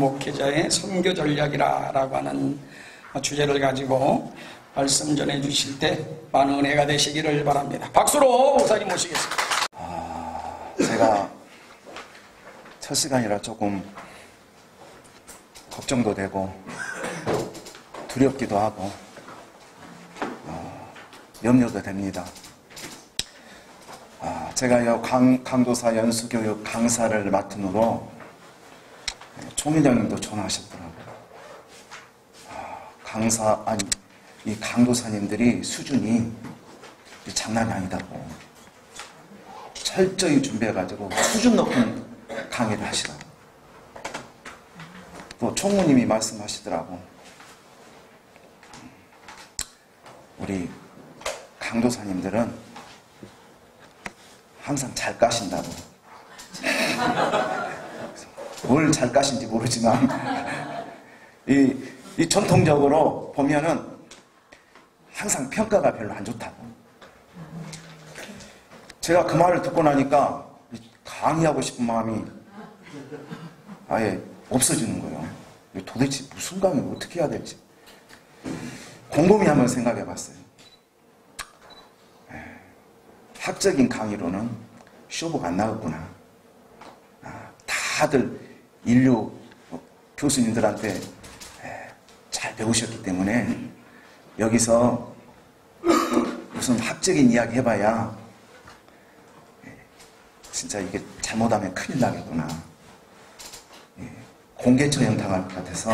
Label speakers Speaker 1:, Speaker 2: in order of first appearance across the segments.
Speaker 1: 목회자의 선교 전략이라고 하는 주제를 가지고 말씀 전해 주실 때 많은 은혜가 되시기를 바랍니다. 박수로 목사님 모시겠습니다.
Speaker 2: 제가 첫 시간이라 조금 걱정도 되고 두렵기도 하고 염려도 됩니다. 제가 강도사 연수교육 강사를 맡은 후로 총회장님도 전화하셨더라고요. 이 강도사님들이 수준이 장난이 아니다고 철저히 준비해가지고 수준 높은 강의를 하시라고. 또 총무님이 말씀하시더라고. 우리 강도사님들은 항상 잘 까신다고. 뭘 잘 까신지 모르지만 이 전통적으로 보면은 항상 평가가 별로 안 좋다고. 제가 그 말을 듣고 나니까 강의하고 싶은 마음이 아예 없어지는 거예요. 도대체 무슨 강의를 어떻게 해야 될지 곰곰이 한번 생각해 봤어요. 학적인 강의로는 쇼부가 안 나왔구나. 다들 인류 교수님들한테 잘 배우셨기 때문에 여기서 무슨 학적인 이야기 해봐야 진짜 이게 잘못하면 큰일 나겠구나. 공개 처형 당할 것 같아서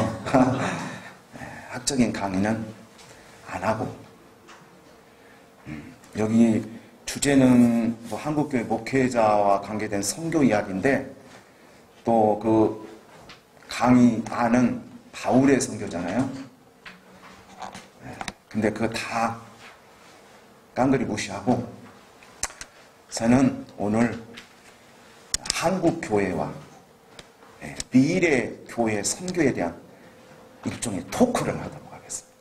Speaker 2: 학적인 강의는 안 하고, 여기 주제는 뭐 한국교회 목회자와 관계된 선교 이야기인데, 또 그 강의 안은 바울의 선교잖아요. 근데 그거 다 깡그리 무시하고 저는 오늘 한국교회와 미래 교회 선교에 대한 일종의 토크를 하도록 하겠습니다.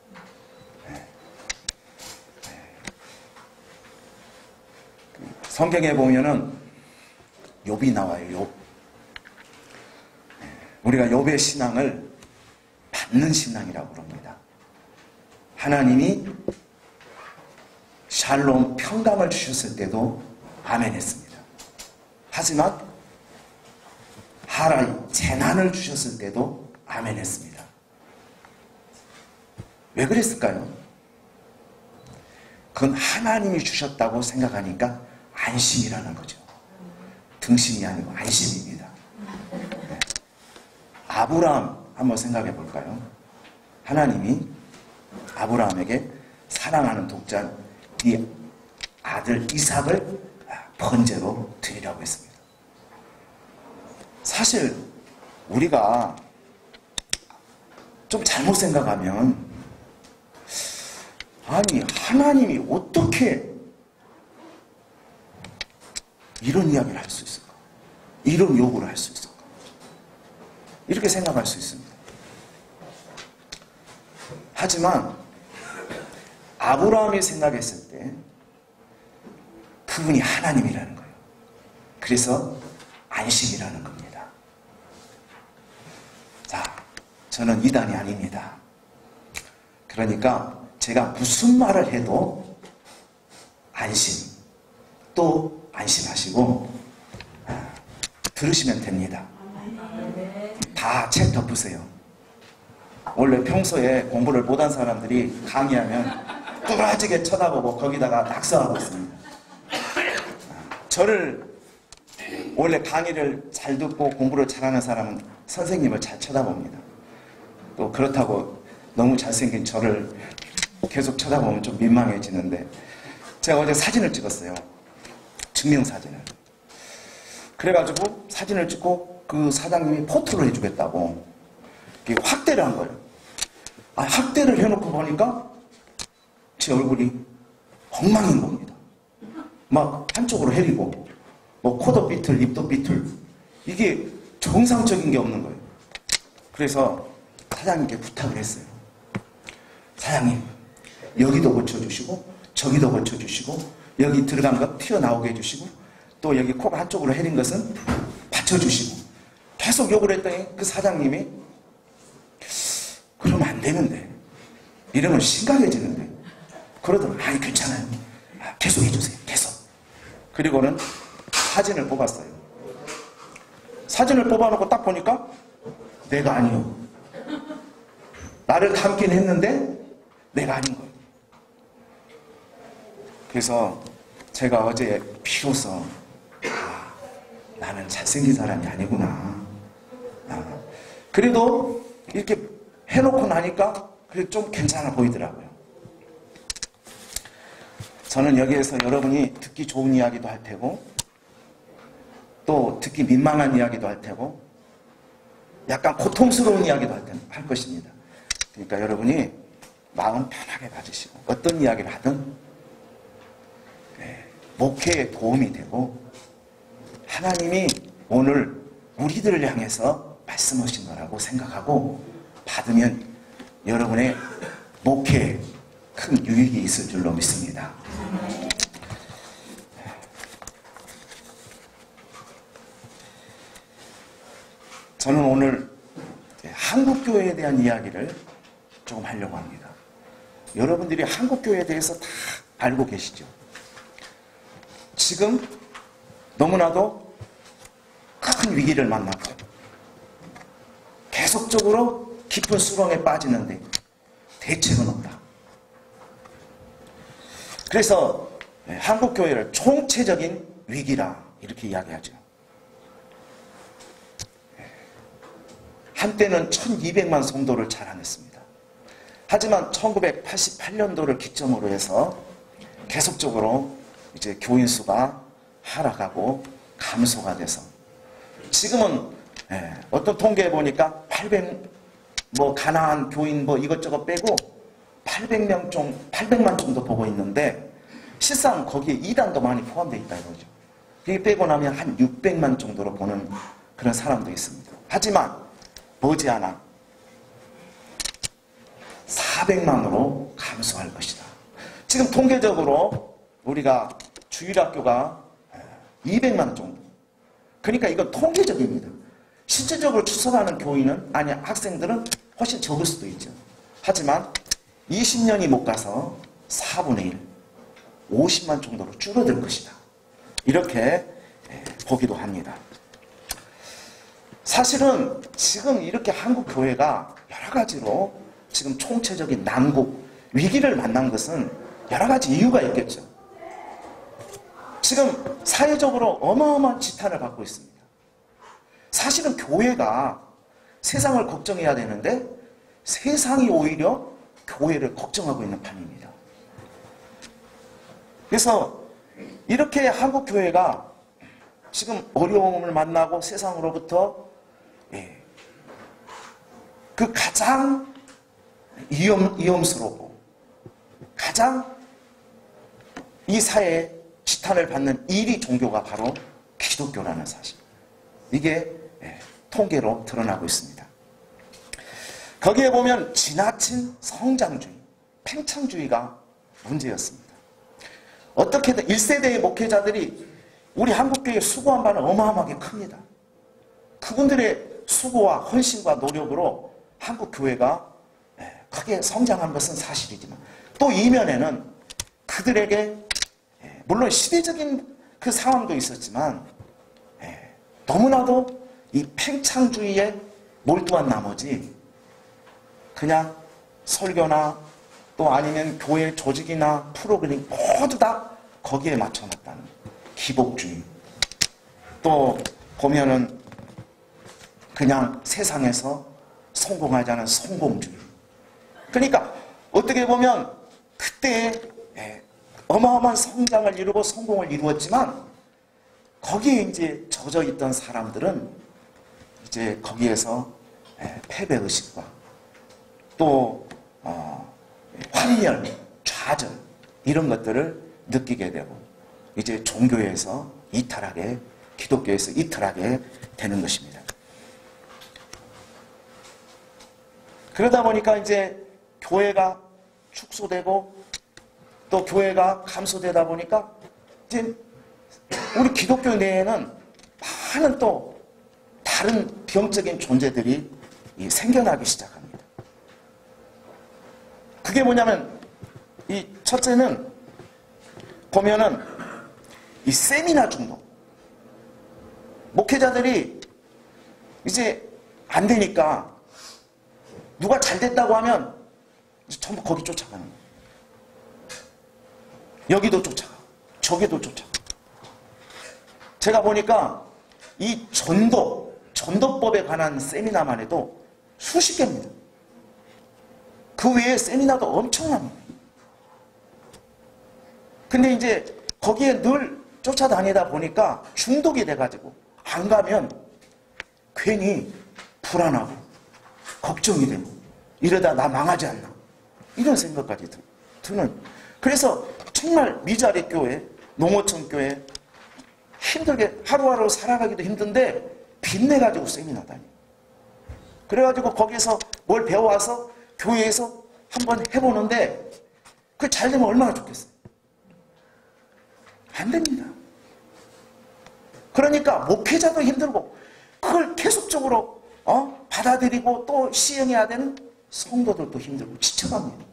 Speaker 2: 성경에 보면은 욥이 나와요. 욥. 우리가 욥의 신앙을 받는 신앙이라고 그럽니다. 하나님이 샬롬 평강을 주셨을 때도 아멘 했습니다. 하지만 하라이 재난을 주셨을 때도 아멘 했습니다. 왜 그랬을까요? 그건 하나님이 주셨다고 생각하니까 안심이라는 거죠. 등심이 아니고 안심입니다. 아브라함 한번 생각해 볼까요? 하나님이 아브라함에게 사랑하는 독자 네 아들 이삭을 번제로 드리라고 했습니다. 사실 우리가 좀 잘못 생각하면, 아니 하나님이 어떻게 이런 이야기를 할 수 있을까? 이런 요구를 할 수 있을까? 이렇게 생각할 수 있습니다. 하지만 아브라함이 생각했을 때 그분이 하나님이라는 거예요. 그래서 안심이라는 겁니다. 자, 저는 이단이 아닙니다. 그러니까 제가 무슨 말을 해도 안심, 또 안심하시고 들으시면 됩니다. 다 책 덮으세요. 원래 평소에 공부를 못한 사람들이 강의하면 뚜라지게 쳐다보고 거기다가 낙서하고 있습니다. 저를 원래 강의를 잘 듣고 공부를 잘하는 사람은 선생님을 잘 쳐다봅니다. 또 그렇다고 너무 잘생긴 저를 계속 쳐다보면 좀 민망해지는데, 제가 어제 사진을 찍었어요. 증명사진을. 그래가지고 사진을 찍고 그 사장님이 포토를 해주겠다고 확대를 한 거예요. 확대를 해놓고 보니까 제 얼굴이 엉망인 겁니다. 막 한쪽으로 헤리고, 뭐 코도 삐뚤, 입도 삐뚤, 이게 정상적인 게 없는 거예요. 그래서 사장님께 부탁을 했어요. 사장님, 여기도 고쳐주시고 저기도 고쳐주시고 여기 들어간 것 튀어나오게 해주시고 또 여기 코가 한쪽으로 헤린 것은 받쳐주시고, 계속 욕을 했더니 그 사장님이 그러면 안 되는데. 이러면 심각해지는데. 그러더라고요. 아니, 괜찮아요. 계속 해주세요. 계속. 그리고는 사진을 뽑았어요. 사진을 뽑아놓고 딱 보니까 내가 아니요. 나를 닮긴 했는데 내가 아닌 거예요. 그래서 제가 어제 비로소 나는 잘생긴 사람이 아니구나. 그래도 이렇게 해놓고 나니까 그래도 좀 괜찮아 보이더라고요. 저는 여기에서 여러분이 듣기 좋은 이야기도 할 테고 또 듣기 민망한 이야기도 할 테고 약간 고통스러운 이야기도 할 것입니다. 그러니까 여러분이 마음 편하게 가지시고 어떤 이야기를 하든 목회에 도움이 되고 하나님이 오늘 우리들을 향해서 말씀하신 거라고 생각하고 받으면 여러분의 목회에 큰 유익이 있을 줄로 믿습니다. 저는 오늘 한국교회에 대한 이야기를 조금 하려고 합니다. 여러분들이 한국교회에 대해서 다 알고 계시죠? 지금 너무나도 큰 위기를 만났고 계속적으로 깊은 수렁에 빠지는데 대책은 없다. 그래서 한국교회를 총체적인 위기라 이렇게 이야기하죠. 한때는 1200만 성도를 자랑했습니다. 하지만 1988년도를 기점으로 해서 계속적으로 이제 교인 수가 하락하고 감소가 돼서 지금은 어떤 통계에 보니까 800 가난한 교인 이것저것 빼고 800만 정도 보고 있는데 실상 거기에 이단도 많이 포함되어 있다 이거죠. 이게 빼고 나면 한 600만 정도로 보는 그런 사람도 있습니다. 하지만 머지않아 400만으로 감소할 것이다. 지금 통계적으로 우리가 주일학교가 200만 정도. 그러니까 이건 통계적입니다. 실질적으로 출석하는 교인은 아니 학생들은 훨씬 적을 수도 있죠. 하지만 20년이 못 가서 4분의 1, 50만 정도로 줄어들 것이다. 이렇게 보기도 합니다. 사실은 지금 이렇게 한국 교회가 여러 가지로 지금 총체적인 난국, 위기를 만난 것은 여러 가지 이유가 있겠죠. 지금 사회적으로 어마어마한 지탄을 받고 있습니다. 사실은 교회가 세상을 걱정해야 되는데 세상이 오히려 교회를 걱정하고 있는 판입니다. 그래서 이렇게 한국 교회가 지금 어려움을 만나고 세상으로부터 그 가장 위험스럽고 가장 이 사회에 지탄을 받는 1위 종교가 바로 기독교라는 사실. 이게 통계로 드러나고 있습니다. 거기에 보면 지나친 성장주의, 팽창주의가 문제였습니다. 어떻게든 1세대의 목회자들이 우리 한국교회에 수고한 바는 어마어마하게 큽니다. 그분들의 수고와 헌신과 노력으로 한국교회가 크게 성장한 것은 사실이지만 또 이면에는 그들에게 물론 시대적인 그 상황도 있었지만 너무나도 이 팽창주의에 몰두한 나머지 그냥 설교나 또 아니면 교회 조직이나 프로그램 모두 다 거기에 맞춰놨다는 기복주의. 또 보면은 그냥 세상에서 성공하지 않은 성공주의. 그러니까 어떻게 보면 그때 어마어마한 성장을 이루고 성공을 이루었지만 거기에 이제 젖어 있던 사람들은 이제 거기에서 패배의식과 또 환멸, 좌절 이런 것들을 느끼게 되고 이제 종교에서 이탈하게, 기독교에서 이탈하게 되는 것입니다. 그러다 보니까 이제 교회가 축소되고 또 교회가 감소되다 보니까 이제 우리 기독교 내에는 많은 또 다른 병적인 존재들이 생겨나기 시작합니다. 이게 뭐냐면 이 첫째는 보면은 이 세미나 중독. 목회자들이 이제 안 되니까 누가 잘 됐다고 하면 전부 거기 쫓아가는 거예요. 여기도 쫓아가, 저기도 쫓아가. 제가 보니까 이 전도법에 관한 세미나만 해도 수십 개입니다. 그 외에 세미나도 엄청납니다. 근데 이제 거기에 늘 쫓아다니다 보니까 중독이 돼가지고 안 가면 괜히 불안하고 걱정이 되고 이러다 나 망하지 않나 이런 생각까지 드는. 그래서 정말 미자리 교회, 농어촌 교회 힘들게 하루하루 살아가기도 힘든데 빚내가지고 세미나 다니. 그래가지고 거기서 뭘 배워와서 교회에서 한번 해보는데 그 잘 되면 얼마나 좋겠어요. 안 됩니다. 그러니까 목회자도 힘들고 그걸 계속적으로 받아들이고 또 시행해야 되는 성도들도 힘들고 지쳐갑니다.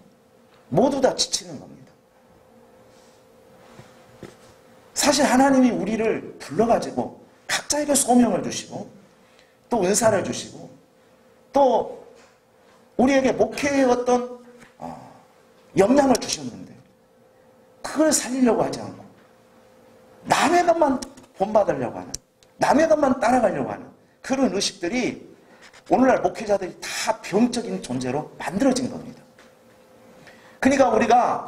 Speaker 2: 모두 다 지치는 겁니다. 사실 하나님이 우리를 불러가지고 각자에게 소명을 주시고 또 은사를 주시고 또 우리에게 목회의 어떤 역량을 주셨는데 그걸 살리려고 하지 않고 남의 것만 본받으려고 하는, 남의 것만 따라가려고 하는 그런 의식들이 오늘날 목회자들이 다 병적인 존재로 만들어진 겁니다. 그러니까 우리가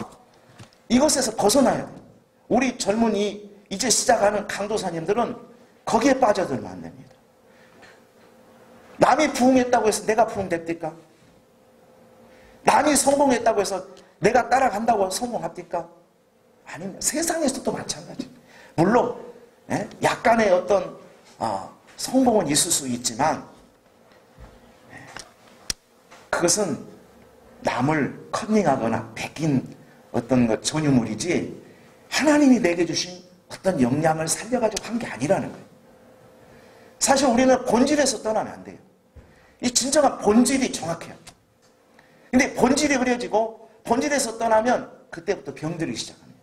Speaker 2: 이것에서 벗어나야 돼요. 우리 젊은이 이제 시작하는 강도사님들은 거기에 빠져들면 안 됩니다. 남이 부흥했다고 해서 내가 부흥됩니까? 남이 성공했다고 해서 내가 따라간다고 성공합니까? 아닙니다. 세상에서도 마찬가지. 물론 약간의 어떤 성공은 있을 수 있지만 그것은 남을 컨닝하거나 베낀 어떤 것 전유물이지 하나님이 내게 주신 어떤 역량을 살려가지고 한 게 아니라는 거예요. 사실 우리는 본질에서 떠나면 안 돼요. 이 진정한 본질이 정확해요. 근데 본질이 흐려지고 본질에서 떠나면 그때부터 병들기 시작합니다.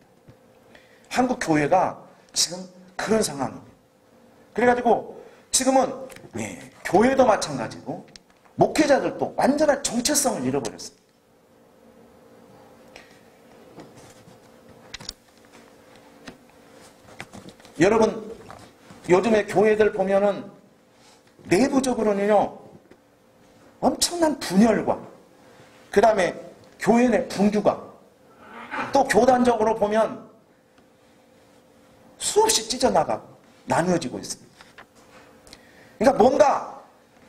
Speaker 2: 한국 교회가 지금 그런 상황입니다. 그래가지고 지금은 교회도 마찬가지고 목회자들도 완전한 정체성을 잃어버렸어요. 여러분 요즘에 교회들 보면은 내부적으로는요 엄청난 분열과 그 다음에 교회 내 분규가 또 교단적으로 보면 수없이 찢어나가고 나누어지고 있습니다. 그러니까 뭔가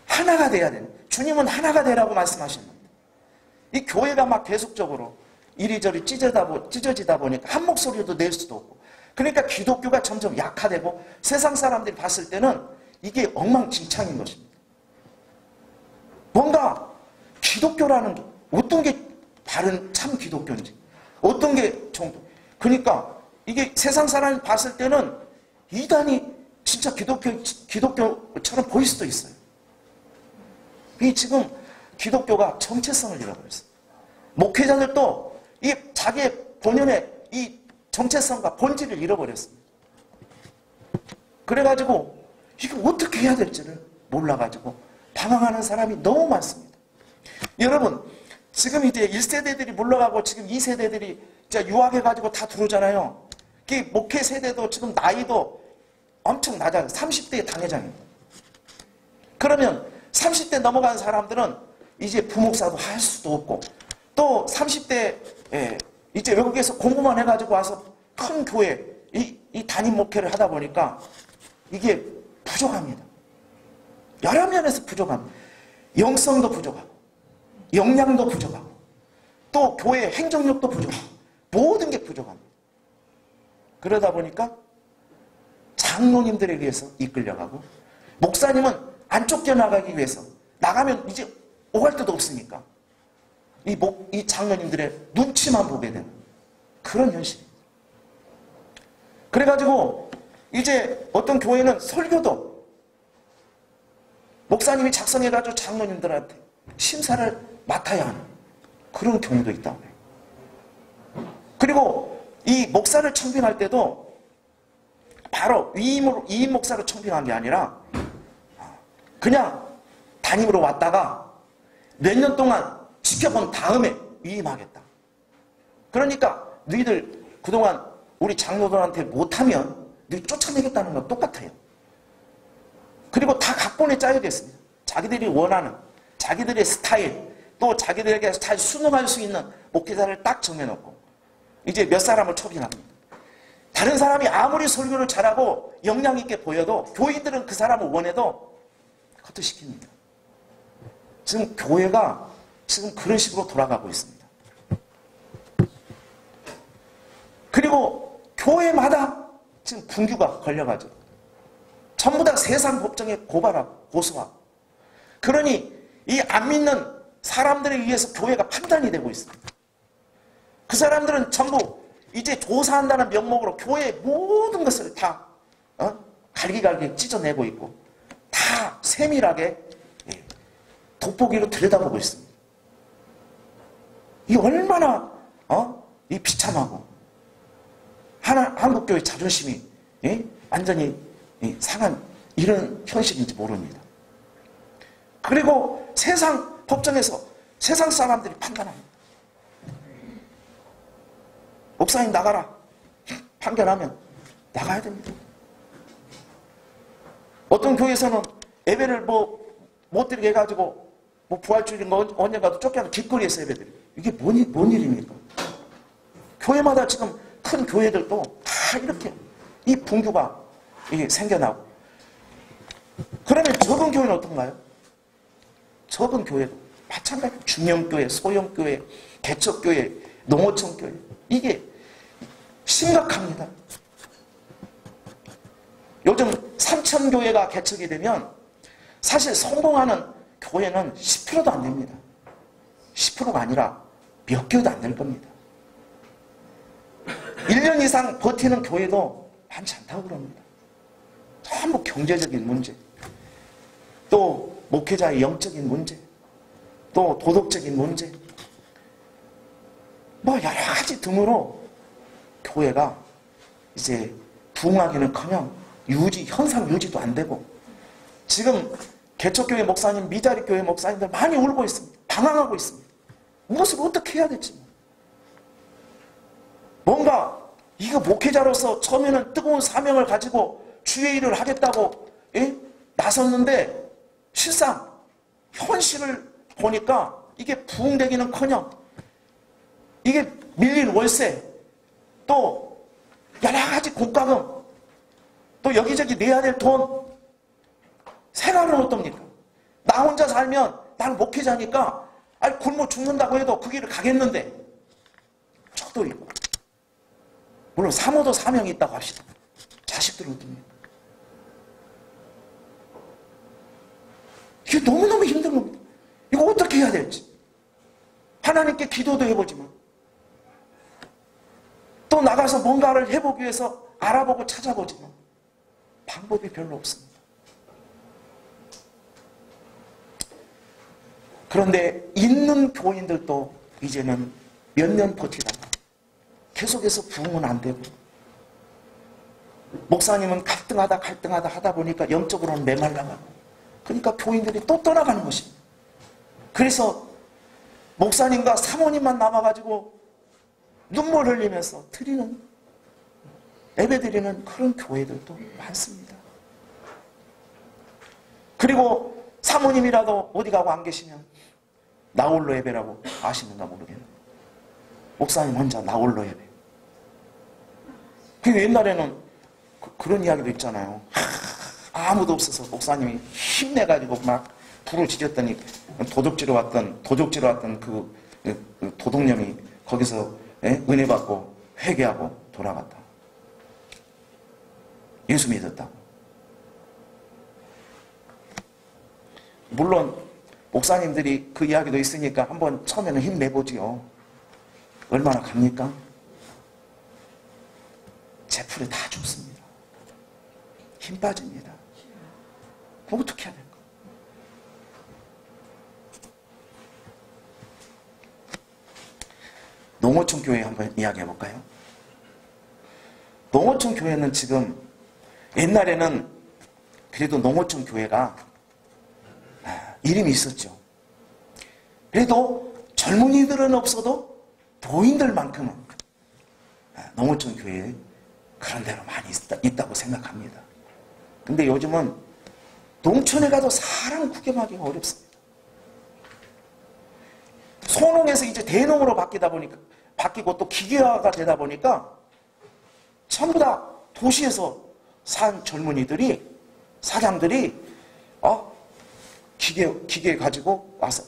Speaker 2: 하나가 돼야 되는, 주님은 하나가 되라고 말씀하시는 겁니다. 이 교회가 막 계속적으로 이리저리 찢어지다 보니까 한 목소리도 낼 수도 없고 그러니까 기독교가 점점 약화되고 세상 사람들이 봤을 때는 이게 엉망진창인 것입니다. 뭔가 기독교라는 게 어떤 게 바른 참 기독교인지 어떤 게 정도 그러니까 이게 세상 사람이 봤을 때는 이단이 진짜 기독교처럼 보일 수도 있어요. 이 지금 기독교가 정체성을 잃어버렸어요. 목회자들도 이 자기의 본연의 이 정체성과 본질을 잃어버렸습니다. 그래가지고 이게 어떻게 해야 될지를 몰라가지고 방황하는 사람이 너무 많습니다. 여러분 지금 이제 1세대들이 물러가고 지금 2세대들이 이제 유학해가지고 다 들어오잖아요. 이 목회 세대도 지금 나이도 엄청 낮아요. 30대의 당회장입니다. 그러면 30대 넘어간 사람들은 이제 부목사도 할 수도 없고 또 30대 이제 외국에서 공부만 해가지고 와서 큰 교회 이 담임 목회를 하다 보니까 이게 부족합니다. 여러 면에서 부족합니다. 영성도 부족하고 역량도 부족하고 또 교회 행정력도 부족하고 모든 게 부족합니다. 그러다 보니까 장로님들에 의해서 이끌려가고 목사님은 안 쫓겨나가기 위해서 나가면 이제 오갈 데도 없으니까 이 장로님들의 눈치만 보게 되는 그런 현실입니다. 그래가지고 이제 어떤 교회는 설교도 목사님이 작성해가지고 장로님들한테 심사를 맡아야 하는 그런 경우도 있다고 해요. 그리고 이 목사를 청빙할 때도 바로 위임 목사로 청빙한 게 아니라 그냥 담임으로 왔다가 몇 년 동안 지켜본 다음에 위임하겠다. 그러니까 너희들 그동안 우리 장로들한테 못하면 너희 쫓아내겠다는 건 똑같아요. 그리고 다 각본에 짜여졌습니다. 자기들이 원하는 자기들의 스타일, 또 자기들에게 잘 순응할 수 있는 목회자를 딱 정해놓고 이제 몇 사람을 초빙합니다. 다른 사람이 아무리 설교를 잘하고 역량 있게 보여도 교인들은 그 사람을 원해도 커트시킵니다. 지금 교회가 지금 그런 식으로 돌아가고 있습니다. 그리고 교회마다 지금 분규가 걸려가지고 전부 다 세상 법정에 고발하고 고소하고, 그러니 이 안 믿는 사람들에 의해서 교회가 판단이 되고 있습니다. 그 사람들은 전부 이제 조사한다는 명목으로 교회의 모든 것을 다 갈기갈기 찢어내고 있고 다 세밀하게 돋보기로 들여다보고 있습니다. 이 얼마나 이 비참하고 한국교회 자존심이 완전히 상한 이런 현실인지 모릅니다. 그리고 세상 법정에서 세상 사람들이 판단합니다. 목사님 나가라. 판결하면 나가야 됩니다. 어떤 교회에서는 예배를 못 드리게 해가지고 부활주일인 거 언젠가도 쫓겨나서 길거리에서 예배드려요. 이게 뭔 일입니까? 교회마다 지금 큰 교회들도 다 이렇게 이 분규가 이게 생겨나고, 그러면 적은 교회는 어떤가요? 적은 교회도 마찬가지. 중형교회, 소형교회, 개척교회, 농어촌교회, 이게 심각합니다. 요즘 삼천교회가 개척이 되면 사실 성공하는 교회는 10%도 안 됩니다. 10%가 아니라 몇 교회도 안 될 겁니다. 1년 이상 버티는 교회도 많지 않다고 그럽니다. 전부 경제적인 문제, 또 목회자의 영적인 문제, 또 도덕적인 문제, 여러 가지 등으로 교회가 이제 부흥하기는커녕 현상 유지도 안 되고, 지금 개척교회 목사님, 미자리 교회 목사님들 많이 울고 있습니다. 방황하고 있습니다. 무엇을 어떻게 해야 될지. 뭔가 이거 목회자로서 처음에는 뜨거운 사명을 가지고 주의 일을 하겠다고 나섰는데 실상 현실을 보니까 이게 부흥되기는커녕 이게 밀린 월세, 또 여러 가지 공과금, 또 여기저기 내야 될 돈, 생활은 어떻습니까? 나 혼자 살면 나는 목회자니까 굶어 죽는다고 해도 그 길을 가겠는데 적도 있고, 물론 사모도 사명이 있다고 합시다. 자식들은 어떻습니까? 이게 너무너무 힘든 겁니다. 이거 어떻게 해야 될지. 하나님께 기도도 해보지만 또 나가서 뭔가를 해보기 위해서 알아보고 찾아보지만 방법이 별로 없습니다. 그런데 있는 교인들도 이제는 몇 년 버티다가 계속해서 부흥은 안 되고, 목사님은 갈등하다 하다 보니까 영적으로는 메말라가고, 그러니까 교인들이 또 떠나가는 것입니다. 그래서 목사님과 사모님만 남아가지고 눈물 흘리면서 예배 드리는 그런 교회들도 많습니다. 그리고 사모님이라도 어디 가고 안 계시면 나홀로 예배라고 아시는가 모르겠네요. 목사님 혼자 나홀로 예배. 그 옛날에는 그런 이야기도 있잖아요. 아무도 없어서 목사님이 힘내가지고 막 불을 지졌더니 도적지로 왔던 그 도둑놈이 거기서 은혜 받고 회개하고 돌아갔다. 예수 믿었다고. 물론 목사님들이 그 이야기도 있으니까 한번 처음에는 힘내보지요. 얼마나 갑니까? 제풀에 다 죽습니다. 힘 빠집니다. 그럼 어떻게 해야 될까? 농어촌 교회 한번 이야기해 볼까요? 농어촌 교회는 지금 옛날에는 그래도 농어촌 교회가 이름이 있었죠. 그래도 젊은이들은 없어도 노인들만큼은 농어촌 교회에 그런 데로 많이 있다고 생각합니다. 근데 요즘은 농촌에 가도 사람 구경하기가 어렵습니다. 소농에서 이제 대농으로 바뀌고 또 기계화가 되다 보니까 전부 다 도시에서 산 젊은이들이, 사장들이 기계 가지고 와서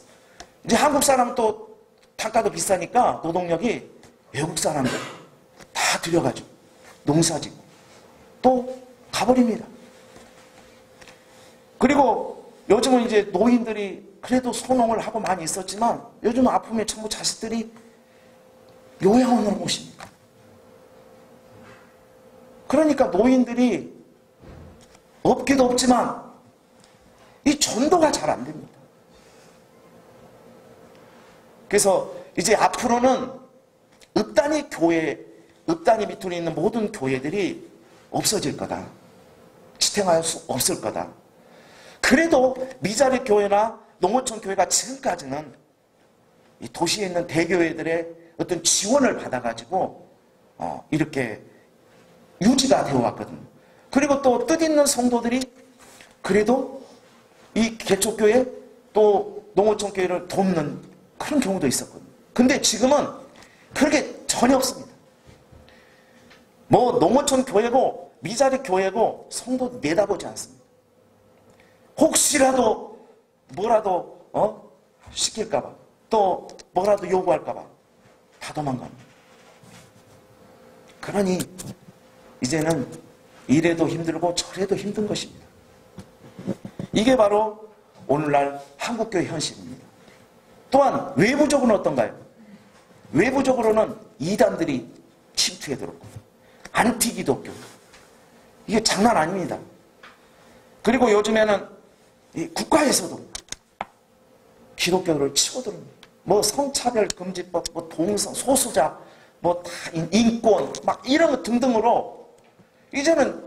Speaker 2: 이제 한국 사람 또 단가도 비싸니까 노동력이 외국 사람들 다 들여가지고 농사지고 또 가버립니다. 그리고 요즘은 이제 노인들이 그래도 소농을 하고 많이 있었지만 요즘은 아픔에 전부 자식들이 요양원으로 모십니다. 그러니까 노인들이 없기도 없지만 이 전도가 잘 안 됩니다. 그래서 이제 앞으로는 읍단이 밑으로 있는 모든 교회들이 없어질 거다. 지탱할 수 없을 거다. 그래도 미자립 교회나 농어촌 교회가 지금까지는 이 도시에 있는 대교회들의 어떤 지원을 받아가지고 이렇게 유지가 되어 왔거든요. 그리고 또 뜻있는 성도들이 그래도 이 개척교회 또 농어촌 교회를 돕는 그런 경우도 있었거든요. 근데 지금은 그렇게 전혀 없습니다. 뭐 농어촌 교회고 미자립 교회고 성도 내다보지 않습니다. 혹시라도 뭐라도 시킬까봐 또 뭐라도 요구할까봐 다 도망갑니다. 그러니 이제는 이래도 힘들고 저래도 힘든 것입니다. 이게 바로 오늘날 한국교회 현실입니다. 또한 외부적으로는 어떤가요? 외부적으로는 이단들이 침투해 들었고 안티기독교, 이게 장난 아닙니다. 그리고 요즘에는 이 국가에서도 기독교를 치고들습니다. 뭐 성차별금지법, 뭐 동성, 소수자, 뭐 다 인권, 막 이런 것 등등으로 이제는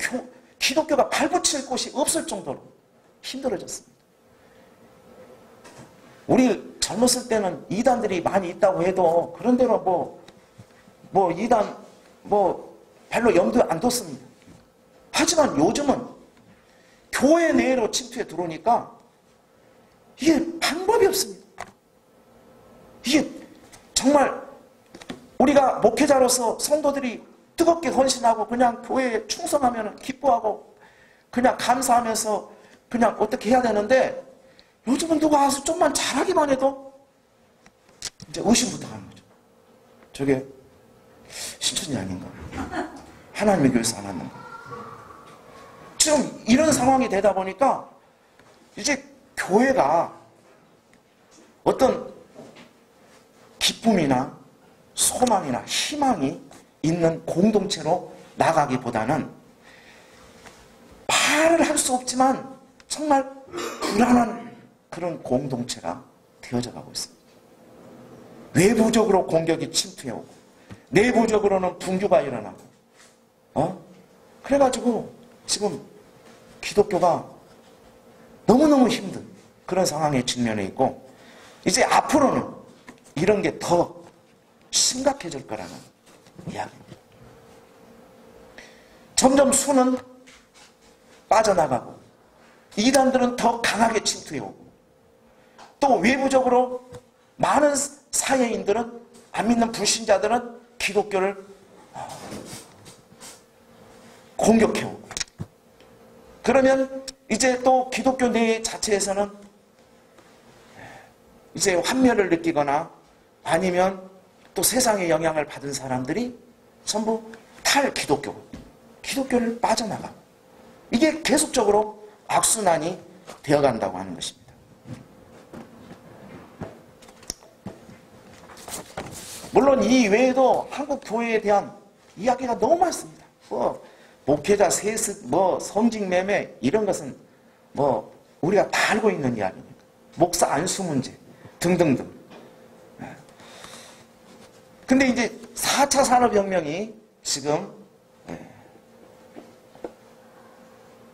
Speaker 2: 기독교가 발붙일 곳이 없을 정도로 힘들어졌습니다. 우리 젊었을 때는 이단들이 많이 있다고 해도 그런 대로 뭐 이단 별로 염두에 안 뒀습니다. 하지만 요즘은 교회 내로 침투해 들어오니까 이게 방법이 없습니다. 이게 정말 우리가 목회자로서 성도들이 뜨겁게 헌신하고 그냥 교회에 충성하면 기뻐하고 그냥 감사하면서 그냥 어떻게 해야 되는데 요즘은 누가 와서 좀만 잘하기만 해도 이제 의심부터 하는 거죠. 저게 신천지 아닌가? 하나님의 교회에서 안 왔는가? 지금 이런 상황이 되다 보니까 이제 교회가 어떤 기쁨이나 소망이나 희망이 있는 공동체로 나가기보다는 말을 할 수 없지만 정말 불안한 그런 공동체가 되어져 가고 있습니다. 외부적으로 공격이 침투해오고 내부적으로는 분규가 일어나고 그래가지고 지금 기독교가 너무너무 힘든 그런 상황에 직면해 있고 이제 앞으로는 이런 게 더 심각해질 거라는 이야기입니다. 점점 수는 빠져나가고 이단들은 더 강하게 침투해오고 또 외부적으로 많은 사회인들은 안 믿는 불신자들은 기독교를 공격해오고 그러면 이제 또 기독교 내 자체에서는 이제 환멸을 느끼거나 아니면 또 세상의 영향을 받은 사람들이 전부 기독교를 빠져나가 이게 계속적으로 악순환이 되어간다고 하는 것입니다. 물론 이 외에도 한국 교회에 대한 이야기가 너무 많습니다. 목회자 세습, 성직매매 이런 것은 우리가 다 알고 있는 이야기입니다. 목사 안수 문제 등등등. 근데 이제 4차 산업혁명이 지금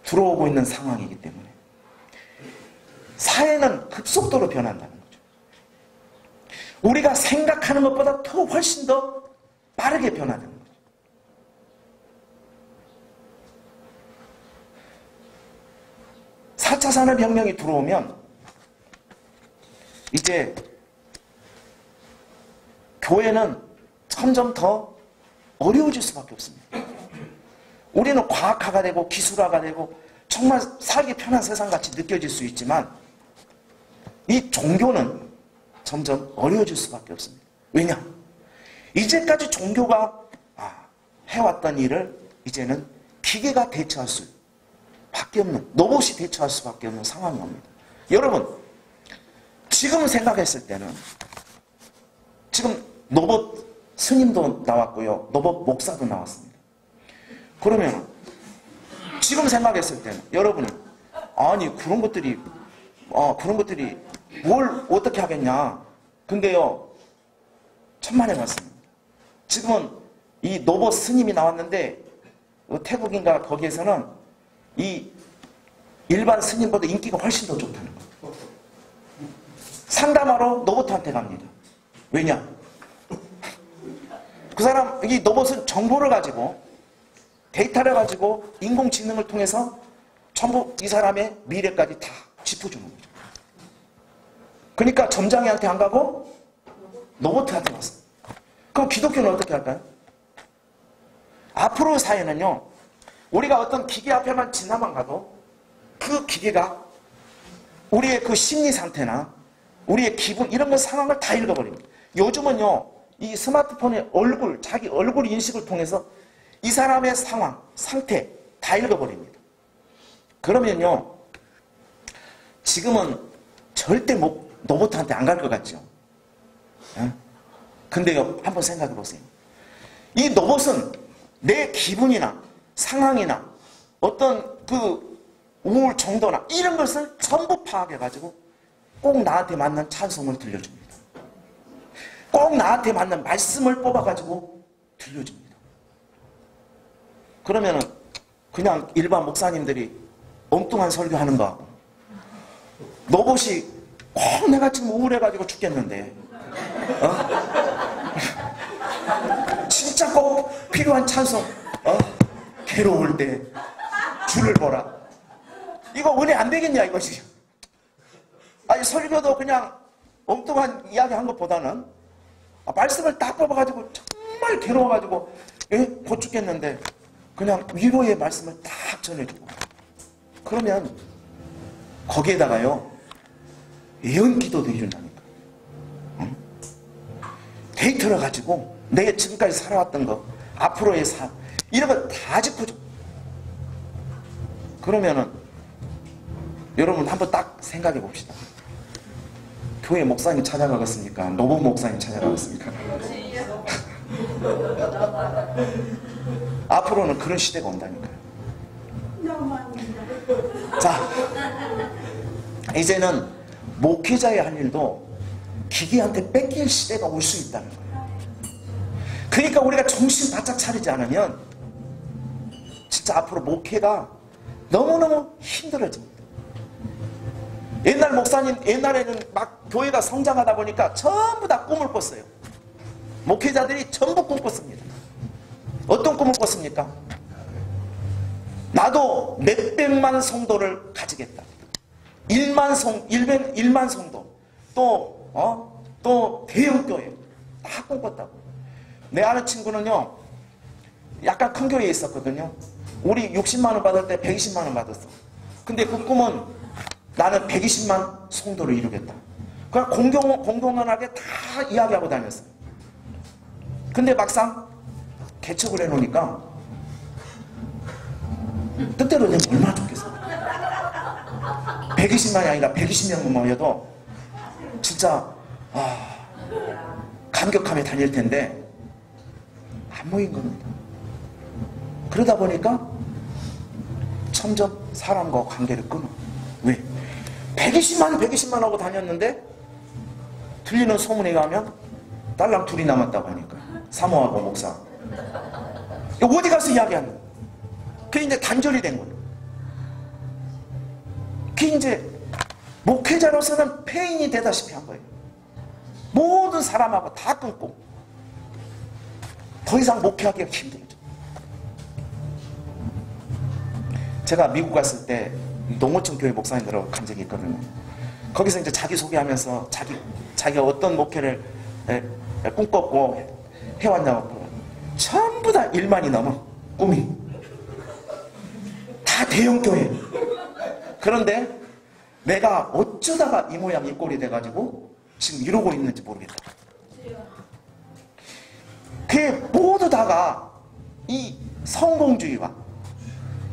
Speaker 2: 들어오고 있는 상황이기 때문에 사회는 급속도로 변한다는 거죠. 우리가 생각하는 것보다 더 훨씬 더 빠르게 변화되는 거죠. 4차 산업혁명이 들어오면 이제 교회는 점점 더 어려워질 수밖에 없습니다. 우리는 과학화가 되고 기술화가 되고 정말 살기 편한 세상같이 느껴질 수 있지만 이 종교는 점점 어려워질 수밖에 없습니다. 왜냐? 이제까지 종교가 해왔던 일을 이제는 기계가 대처할 수밖에 없는, 로봇이 대처할 수밖에 없는 상황이 옵니다. 여러분, 지금 생각했을 때는 지금 로봇 스님도 나왔고요. 로봇 목사도 나왔습니다. 그러면 지금 생각했을 때는 여러분이 아니 그런 것들이 뭘 어떻게 하겠냐. 근데요, 천만의 말씀입니다. 지금은 이 로봇 스님이 나왔는데 태국인가 거기에서는 이 일반 스님보다 인기가 훨씬 더 좋다는 거예요. 상담하러 로봇한테 갑니다. 왜냐? 그 사람, 이 로봇은 정보를 가지고 데이터를 가지고 인공지능을 통해서 전부 이 사람의 미래까지 다 짚어주는 거죠. 그러니까 점장이한테 안 가고 로봇한테 왔어. 그럼 기독교는 어떻게 할까요? 앞으로 사회는요, 우리가 어떤 기계 앞에만 지나만 가도 그 기계가 우리의 그 심리 상태나 우리의 기분 이런 것 상황을 다 읽어버립니다. 요즘은요, 이 스마트폰의 얼굴, 자기 얼굴 인식을 통해서 이 사람의 상황, 상태 다 읽어버립니다. 그러면요, 지금은 절대 로봇한테 안 갈 것 같죠? 근데요, 한번 생각해 보세요. 이 로봇은 내 기분이나 상황이나 어떤 그 우울 정도나 이런 것을 전부 파악해가지고 꼭 나한테 맞는 찬송을 들려줍니다. 꼭 나한테 맞는 말씀을 뽑아가지고 들려줍니다. 그러면은 그냥 일반 목사님들이 엉뚱한 설교하는 거하고 로봇이 꼭 내가 지금 우울해가지고 죽겠는데 진짜 꼭 필요한 찬송 괴로울 때 주를 보라 이거 은혜 안 되겠냐 이거지. 아니 설교도 그냥 엉뚱한 이야기 한 것보다는 말씀을 딱 뽑아가지고 정말 괴로워가지고 곧 죽겠는데 그냥 위로의 말씀을 딱 전해주고 그러면 거기에다가요 예언기도도 해준다니까. 데이터를 가지고 내 지금까지 살아왔던 거 앞으로의 삶 이런 거 다 짚어줘. 그러면은 여러분 한번 딱 생각해 봅시다. 교회 목사님 찾아가겠습니까? 노부 목사님 찾아가겠습니까? 앞으로는 그런 시대가 온다니까요. 자, 이제는 목회자의 할 일도 기계한테 뺏길 시대가 올 수 있다는 거예요. 그러니까 우리가 정신 바짝 차리지 않으면 진짜 앞으로 목회가 너무너무 힘들어집니다. 옛날 목사님, 옛날에는 막 교회가 성장하다 보니까 전부 다 꿈을 꿨어요. 목회자들이 전부 꿈 꿨습니다. 어떤 꿈을 꿨습니까? 나도 몇백만 성도를 가지겠다. 1만 성도. 또 대형교회. 다 꿈꿨다고. 내 아는 친구는요, 약간 큰 교회에 있었거든요. 우리 60만 원 받을 때 120만 원 받았어. 근데 그 꿈은 나는 120만 성도를 이루겠다. 그냥 공공연하게 다 이야기하고 다녔어요. 근데 막상 개척을 해놓으니까 뜻대로 되면 얼마나 좋겠어. 120만이 아니라 120명만 모여도 진짜 감격하며 다닐 텐데 안 모인 겁니다. 그러다 보니까 점점 사람과 관계를 끊어. 왜? 120만 하고 다녔는데 들리는 소문에 가면 딸랑 둘이 남았다고 하니까 사모하고 목사. 어디 가서 이야기하는 거예요. 그게 이제 단절이 된 거예요. 그게 이제 목회자로서는 폐인이 되다시피 한 거예요. 모든 사람하고 다 끊고 더 이상 목회하기가 힘들죠. 제가 미국 갔을 때 농어촌 교회 목사님들하고 간 적이 있거든요. 거기서 이제 자기 소개하면서 자기가 어떤 목회를 꿈꿨고 해왔냐고 전부 다 1만이 넘어. 꿈이 다 대형 교회. 그런데 내가 어쩌다가 이 모양 이 꼴이 돼가지고 지금 이러고 있는지 모르겠다. 그게 모두 다가 이 성공주의와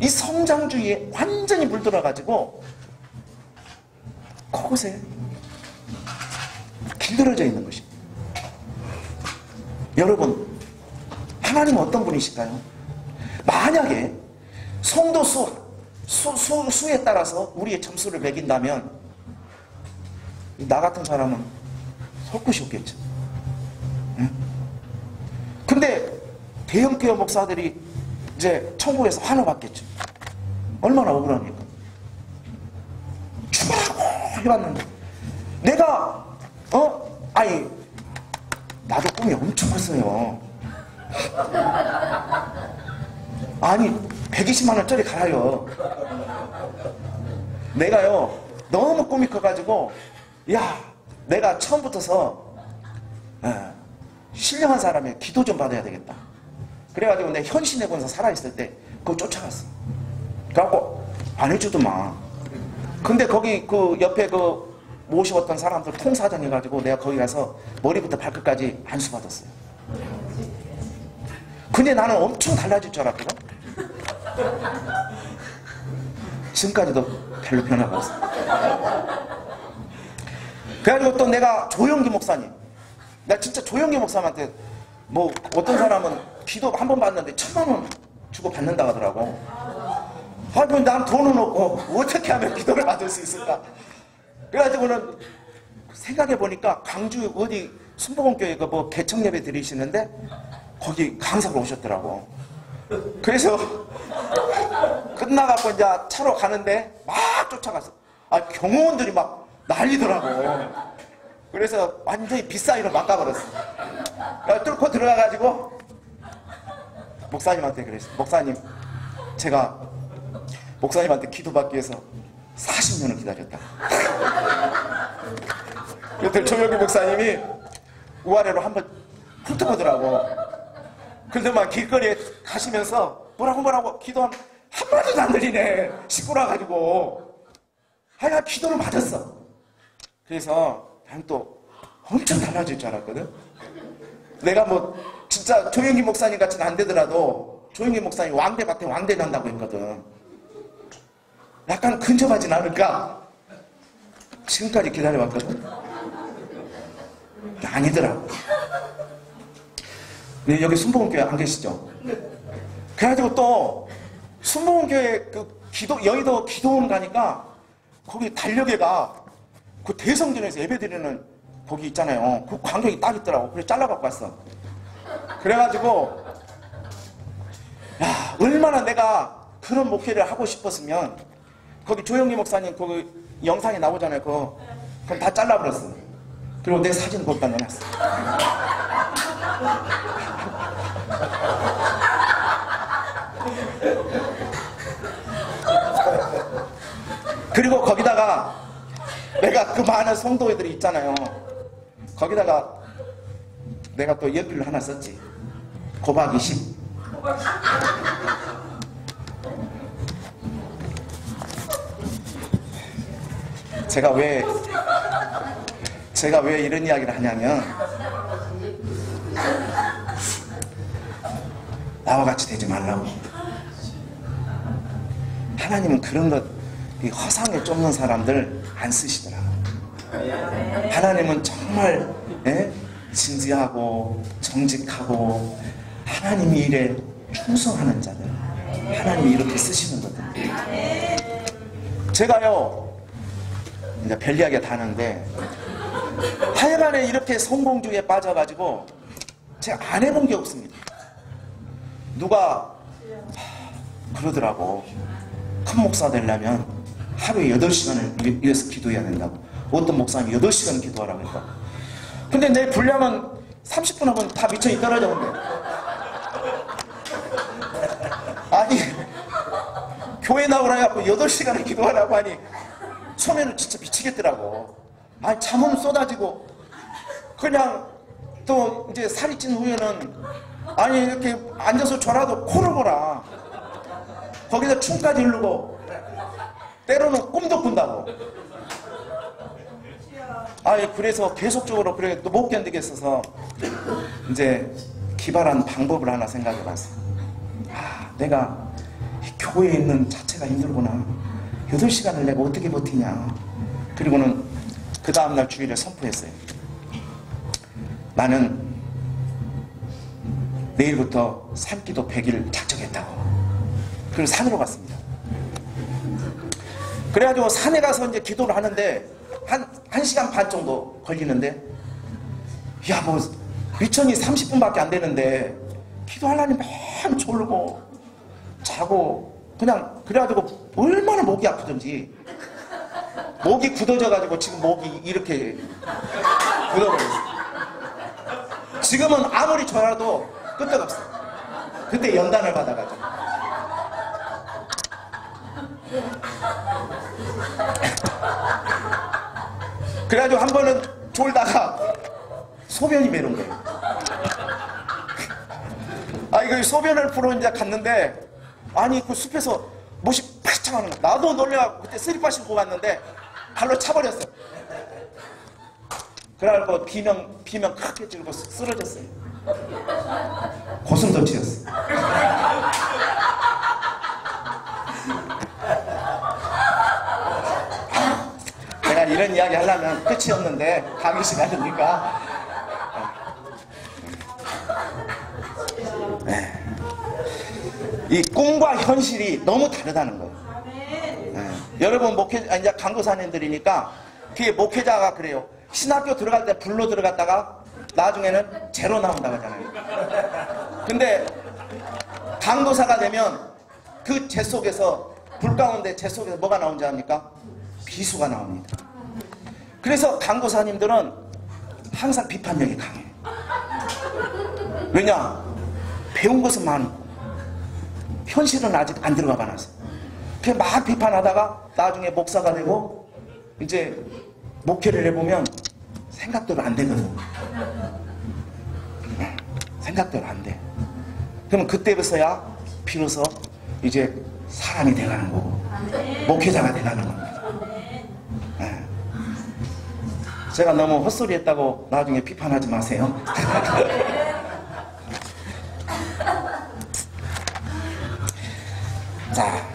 Speaker 2: 이 성장주의에 완전히 물들어가지고 그곳에 길들여져 있는 것입니다. 여러분, 하나님은 어떤 분이실까요? 만약에 성도 수에 따라서 우리의 점수를 매긴다면 나 같은 사람은 설 곳이 없겠죠. 응? 근데 대형교회 목사들이 이제 천국에서 환호 받겠죠. 얼마나 억울합니까? 죽으라고 해봤는데 내가 아니 나도 꿈이 엄청 컸어요. 아니 120만 원짜리 갈아요. 내가요 너무 꿈이 커가지고 야 내가 처음부터서 신령한 사람의 기도 좀 받아야 되겠다. 그래가지고 내 현신의 권사 살아있을 때 그거 쫓아갔어. 그래갖고 안 해주더만. 근데 거기 그 옆에 그 모셔왔던 사람들 통사장 해가지고 내가 거기 가서 머리부터 발끝까지 안수 받았어요. 근데 나는 엄청 달라질 줄 알았거든. 지금까지도 별로 변화가 없어. 그래가지고 또 내가 조영기 목사님, 나 진짜 조영기 목사님한테 뭐 어떤 사람은 기도 한 번 받는데 1000만 원 주고 받는다 하더라고. 아니 난 돈은 없고 어떻게 하면 기도를 받을 수 있을까? 그래가지고는 생각해 보니까 광주 어디 순복음교회 그 뭐 개청 예배 드리시는데 거기 강사로 오셨더라고. 그래서 끝나갖고 이제 차로 가는데 막 쫓아갔어. 아 경호원들이 막 난리더라고. 그래서 완전히 빗사이로 막가버렸어. 뚫고 들어가가지고 목사님한테 그랬어. 목사님, 제가 목사님한테 기도받기 위해서 40년을 기다렸다. 그때 조영기 목사님이 우아래로 한번 훑어보더라고. 그런데만 길거리에 가시면서 뭐라고 기도하면 한마디도 안 들리네. 시끄러워가지고. 하여간 기도를 받았어. 그래서 난 또 엄청 달라질 줄 알았거든. 내가 뭐 진짜 조영기 목사님 같이는 안 되더라도 조영기 목사님 왕대밭에 왕대 난다고 했거든. 약간 근접하진 않을까? 지금까지 기다려봤거든. 아니더라고. 네, 여기 순복음교회 안 계시죠? 그래가지고 또 순복음교회 그 여의도 기도원 가니까 거기 달력에가 그 대성전에서 예배드리는 거기 있잖아요. 그 광경이 딱 있더라고. 그래서 잘라갖고 왔어. 그래가지고 야 얼마나 내가 그런 목회를 하고 싶었으면 거기 조영기 목사님 그 영상에 나오잖아요. 그럼 다 잘라버렸어. 그리고 내 사진 거기다 넣어놨어. 그리고 거기다가 내가 그 많은 성도들이 있잖아요. 거기다가 내가 또 연필을 하나 썼지. 곱하기 10. 제가 왜 이런 이야기를 하냐면 나와 같이 되지 말라고. 하나님은 그런 것 허상에 쫓는 사람들 안 쓰시더라. 하나님은 정말 진지하고 정직하고 하나님의 일에 충성하는 자들 하나님이 이렇게 쓰시는 거거든요. 제가요 이제 별 이야기가 다 하는데 하여간에 이렇게 성공주의에 빠져가지고 제가 안 해본 게 없습니다. 누가 그러더라고. 큰 목사 되려면 하루에 8시간을 위해서 기도해야 된다고. 어떤 목사님 8시간 기도하라고 했다고. 근데 내 분량은 30분 하면 다 미천이 떨어졌는데. 아니, 교회 나오라 해갖고 8시간을 기도하라고 하니 처음에는 진짜 미치겠더라고. 아니, 잠은 쏟아지고 그냥 또 이제 살이 찐 후에는 아니 이렇게 앉아서 졸아도 코를 골아. 거기다 춤까지 흐르고 때로는 꿈도 꾼다고. 아니 그래서 계속적으로 그래 또 못 견디겠어서 이제 기발한 방법을 하나 생각해 봤어요. 아, 내가 교회에 있는 자체가 힘들구나. 8시간을 내가 어떻게 버티냐. 그리고는 그 다음날 주일에 선포했어요. 나는 내일부터 산기도 100일 작정했다고. 그래서 산으로 갔습니다. 그래가지고 산에 가서 이제 기도를 하는데 한 시간 반 정도 걸리는데, 야, 뭐 미천이 30분밖에 안 되는데 기도하려니 맨 졸고 자고 그냥. 그래가지고 얼마나 목이 아프던지 목이 굳어져가지고 지금 목이 이렇게 굳어버렸어요. 지금은 아무리 졸아도 끄떡없어요. 그때 연단을 받아가지고. 그래가지고 한 번은 졸다가 소변이 매는 거예요. 아, 이거 소변을 보러 이제 갔는데, 아니, 그 숲에서 못이 팍 하는 거야. 나도 놀래갖고 그때 쓰리빠 신고 갔는데 발로 차버렸어요. 그래갖고 비명 크게 지르고 쓰러졌어요. 고슴도치였어요. 내가 이런 이야기 하려면 끝이 없는데 강의 시간이니까. 네. 이 꿈과 현실이 너무 다르다는 거예요. 네. 여러분 이제 강도사님들이니까 뒤에 목회자가 그래요. 신학교 들어갈 때 불로 들어갔다가 나중에는 제로 나온다고 하잖아요. 근데 강도사가 되면 그 재 속에서, 불 가운데 재 속에서 뭐가 나온지 압니까? 비수가 나옵니다. 그래서 강도사님들은 항상 비판력이 강해요. 왜냐? 배운 것은 많고 현실은 아직 안 들어가 봐서 그냥 막 비판하다가 나중에 목사가 되고 이제 목회를 해보면 생각대로 안 되거든. 생각대로 안 돼. 그러면 그때부터야 비로소 이제 사람이 돼가는 거고 목회자가 돼가는 겁니다. 네. 제가 너무 헛소리 했다고 나중에 비판하지 마세요. 자,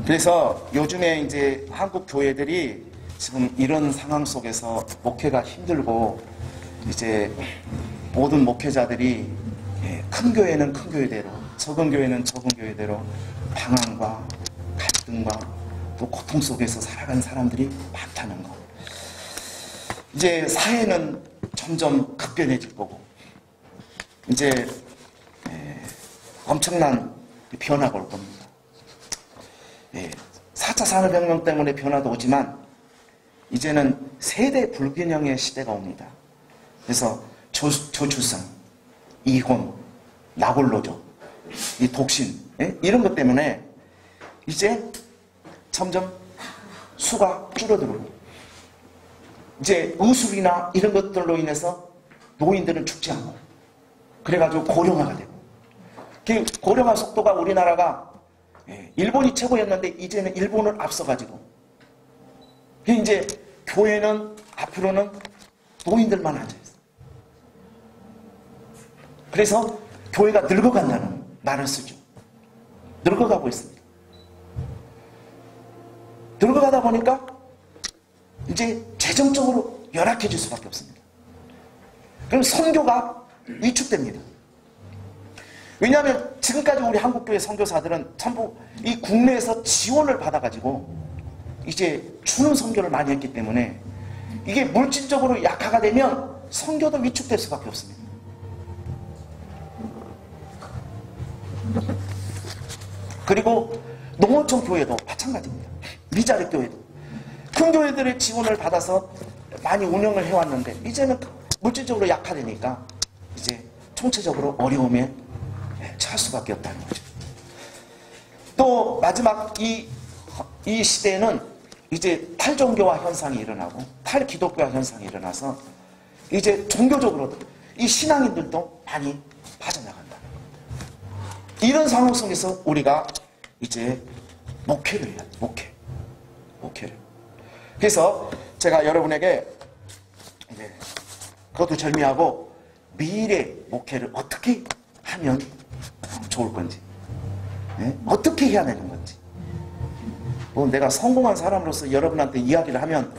Speaker 2: 그래서 요즘에 이제 한국 교회들이 지금 이런 상황 속에서 목회가 힘들고 이제 모든 목회자들이 큰 교회는 큰 교회대로, 적은 교회는 적은 교회대로 방황과 갈등과 또 고통 속에서 살아가는 사람들이 많다는 거. 이제 사회는 점점 급변해질 거고 이제 엄청난 변화가 올 겁니다. 4차 산업혁명 때문에 변화도 오지만 이제는 세대 불균형의 시대가 옵니다. 그래서 저출산, 이혼, 나홀로족, 이 독신, 이런 것 때문에 이제 점점 수가 줄어들고 이제 의술이나 이런 것들로 인해서 노인들은 죽지 않고 그래가지고 고령화가 되고 그 고령화 속도가 우리나라가 일본이 최고였는데 이제는 일본을 앞서가지고 이제 교회는 앞으로는 노인들만 앉아있어요. 그래서 교회가 늙어간다는 말을 쓰죠. 늙어가고 있습니다. 늙어가다 보니까 이제 재정적으로 열악해질 수밖에 없습니다. 그럼 선교가 위축됩니다. 왜냐하면 지금까지 우리 한국교회 선교사들은 전부 이 국내에서 지원을 받아가지고 이제 주는 선교를 많이 했기 때문에 이게 물질적으로 약화가 되면 선교도 위축될 수밖에 없습니다. 그리고 농어촌 교회도 마찬가지입니다. 미자립 교회도 큰 교회들의 지원을 받아서 많이 운영을 해왔는데 이제는 물질적으로 약화되니까 이제 총체적으로 어려움에 처할 수밖에 없다는 거죠. 또 마지막 이 시대에는 이제 탈종교화 현상이 일어나고 탈기독교화 현상이 일어나서 이제 종교적으로도 이 신앙인들도 많이 빠져나간다. 이런 상황 속에서 우리가 이제 목회를 해야 돼. 목회를. 그래서 제가 여러분에게 이제 그것도 절미하고 미래 목회를 어떻게 하면 좋을 건지, 어떻게 해야 되는 건지. 뭐 내가 성공한 사람으로서 여러분한테 이야기를 하면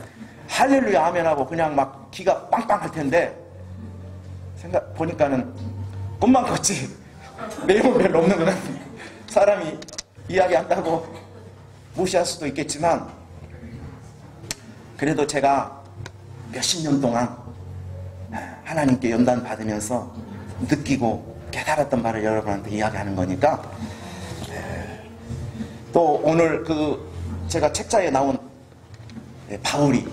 Speaker 2: 할렐루야 아멘 하고 그냥 막 기가 빵빵할 텐데 생각 보니까는 꿈만 꿨지 내용은 별로 없는 거는 사람이 이야기한다고 무시할 수도 있겠지만 그래도 제가 몇십 년 동안 하나님께 연단 받으면서 느끼고 깨달았던 바를 여러분한테 이야기하는 거니까 또 오늘 제가 책자에 나온 바울이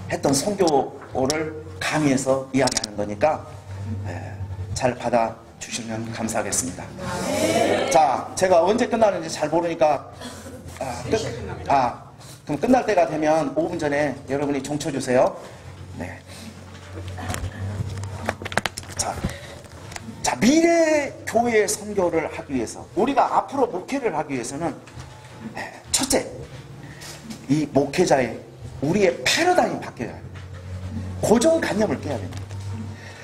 Speaker 2: 했던 선교를 강의해서 이야기하는 거니까 잘 받아주시면 감사하겠습니다. 자, 제가 언제 끝나는지 잘 모르니까 그럼 끝날 때가 되면 5분 전에 여러분이 종 쳐주세요. 네. 자, 미래 교회 선교를 하기 위해서 우리가 앞으로 목회를 하기 위해서는 첫째, 이 목회자의 우리의 패러다임이 바뀌어야 해요. 고정관념을 깨야 됩니다.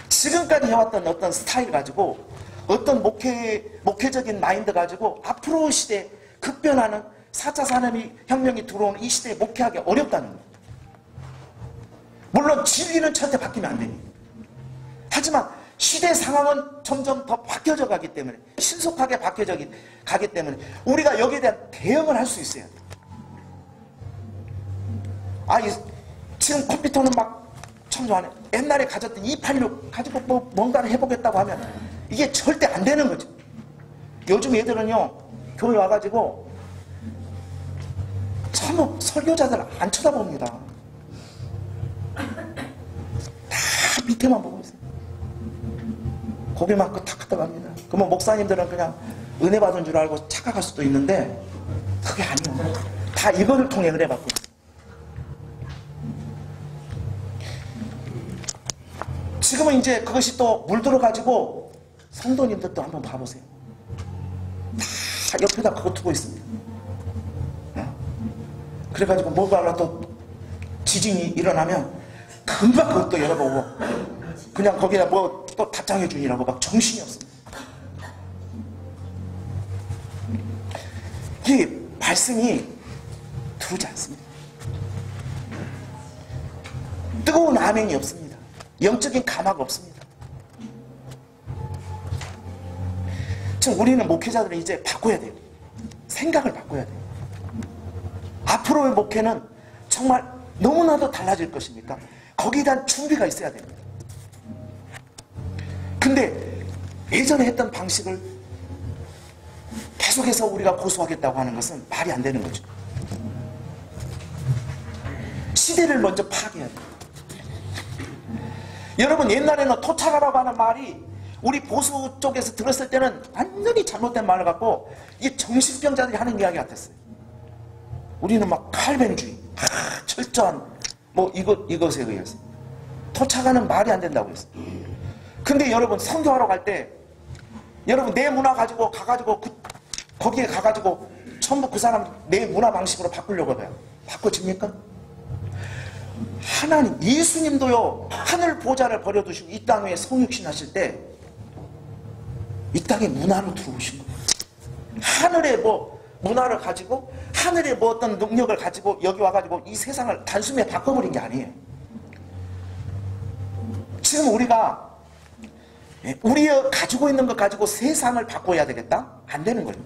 Speaker 2: 지금까지 해왔던 어떤 스타일 가지고 어떤 목회적인 마인드 가지고 앞으로 시대에 급변하는 4차 산업혁명이 들어오는 이 시대에 목회하기 어렵다는 거예요. 물론 진리는 절대 바뀌면 안 됩니다. 하지만 시대 상황은 점점 더 바뀌어져 가기 때문에 신속하게 바뀌어져 가기 때문에 우리가 여기에 대한 대응을 할 수 있어야 돼요. 지금 컴퓨터는 막 참 좋아하네. 옛날에 가졌던 286 가지고 뭔가를 해보겠다고 하면 이게 절대 안 되는 거죠. 요즘 애들은요 교회 와가지고 참 설교자들 안 쳐다봅니다. 다 밑에만 보고 있어요. 고개 막고 탁 갔다 갑니다. 그러면 목사님들은 그냥 은혜 받은 줄 알고 착각할 수도 있는데 그게 아니에요. 다 이거를 통해 은혜 받고 있어요. 지금은 이제 그것이 또 물들어가지고 성도님들도 한번 봐보세요. 다 옆에다 그거 두고 있습니다. 그래가지고 뭐가 또 지진이 일어나면 금방 그것도 열어보고 그냥 거기다 뭐 또 답장해 주니라고 막 정신이 없습니다. 이게 말씀이 들어오지 않습니다. 뜨거운 아멘이 없습니다. 영적인 감화가 없습니다. 지금 우리는 목회자들은 이제 바꿔야 돼요. 생각을 바꿔야 돼요. 앞으로의 목회는 정말 너무나도 달라질 것입니까? 거기에 대한 준비가 있어야 됩니다. 근데 예전에 했던 방식을 계속해서 우리가 고수하겠다고 하는 것은 말이 안 되는 거죠. 시대를 먼저 파악해야 돼요. 여러분, 옛날에는 토착하라고 하는 말이 우리 보수 쪽에서 들었을 때는 완전히 잘못된 말을 갖고 이게 정신병자들이 하는 이야기 같았어요. 우리는 막 칼뱅주의, 철저한 이것에 의해서 토착하는 말이 안 된다고 했어요. 근데 여러분 선교하러 갈 때 여러분 내 문화 가지고 가가지고 거기에 가가지고 전부 그 사람 내 문화 방식으로 바꾸려고 해요. 바꿔집니까? 하나님, 예수님도요 하늘 보좌를 버려두시고 이 땅 위에 성육신 하실 때 이 땅의 문화로 들어오신 거예요. 하늘의 문화를 가지고 하늘의 어떤 능력을 가지고 여기 와가지고 이 세상을 단숨에 바꿔버린 게 아니에요. 지금 우리가 가지고 있는 것 가지고 세상을 바꿔야 되겠다? 안 되는 거예요.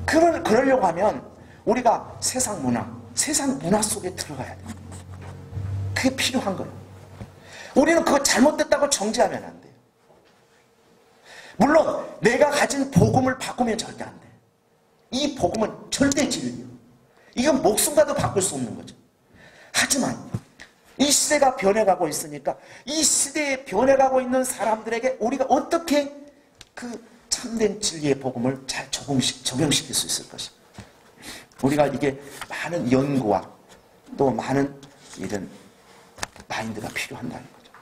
Speaker 2: 그러려고 하면 우리가 세상 문화 속에 들어가야 돼요. 그게 필요한 거예요. 우리는 그거 잘못됐다고 정죄하면 안 돼요. 물론 내가 가진 복음을 바꾸면 절대 안 돼. 이 복음은 절대 진리예요. 이건 목숨과도 바꿀 수 없는 거죠. 하지만 이 시대가 변해가고 있으니까 이 시대에 변해가고 있는 사람들에게 우리가 어떻게 그 참된 진리의 복음을 잘 적용시킬 수 있을 것인가. 우리가 이게 많은 연구와 또 많은 이런 마인드가 필요한다는 거죠.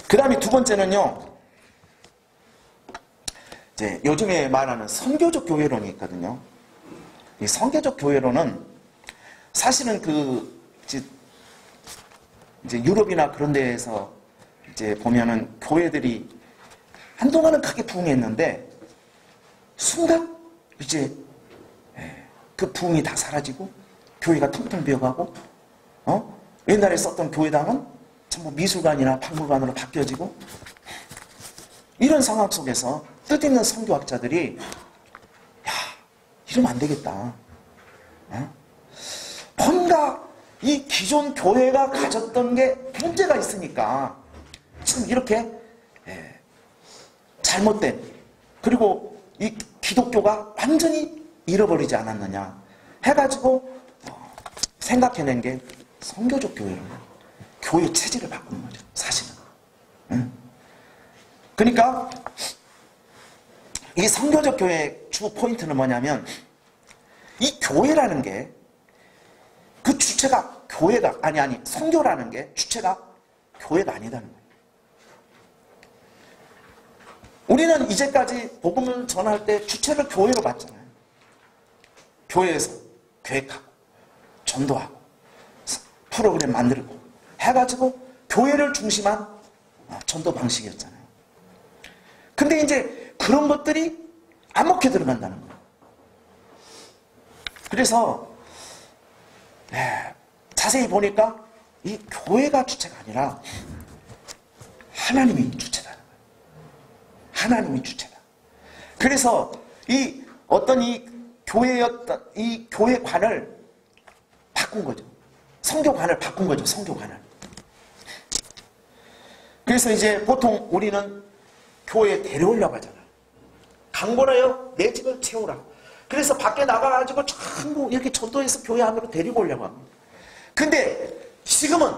Speaker 2: 그 다음에 두 번째는요, 이제 요즘에 말하는 선교적 교회론이 있거든요. 이 선교적 교회론은 사실은 이제 유럽이나 그런 데에서 이제 보면은 교회들이 한동안은 크게 부흥했는데 순간 이제 그 부흥이 다 사라지고 교회가 텅텅 비어가고 옛날에 썼던 교회당은 전부 미술관이나 박물관으로 바뀌어지고 이런 상황 속에서 뜻있는 선교학자들이 야, 이러면 안 되겠다. 뭔가 이 기존 교회가 가졌던 게 문제가 있으니까 지금 이렇게 잘못된 그리고 이 기독교가 완전히 잃어버리지 않았느냐 해가지고 생각해낸 게 선교적 교회로 교회 체질을 바꾸는 거죠. 사실은. 그러니까 이 선교적 교회의 주 포인트는 뭐냐면 이 교회라는 게 그 주체가 교회가 아니 선교라는 게 주체가 교회가 아니다는 거예요. 우리는 이제까지 복음을 전할 때 주체를 교회로 봤잖아요. 교회에서 계획하고 전도하고 프로그램 만들고 해가지고 교회를 중심한 전도 방식이었잖아요. 근데 이제 그런 것들이 안 먹혀 들어간다는 거예요. 그래서 자세히 보니까 이 교회가 주체가 아니라 하나님이 주체다. 하나님이 주체다. 그래서 이 어떤 이 교회였던 이 교회관을 바꾼 거죠. 선교관을 바꾼 거죠. 선교관을. 그래서 이제 보통 우리는 교회에 데려오려고 하잖아요. 강권하여 내 집을 채우라. 그래서 밖에 나가가지고 전부 이렇게 전도해서 교회 안으로 데리고 오려고 합니다. 근데 지금은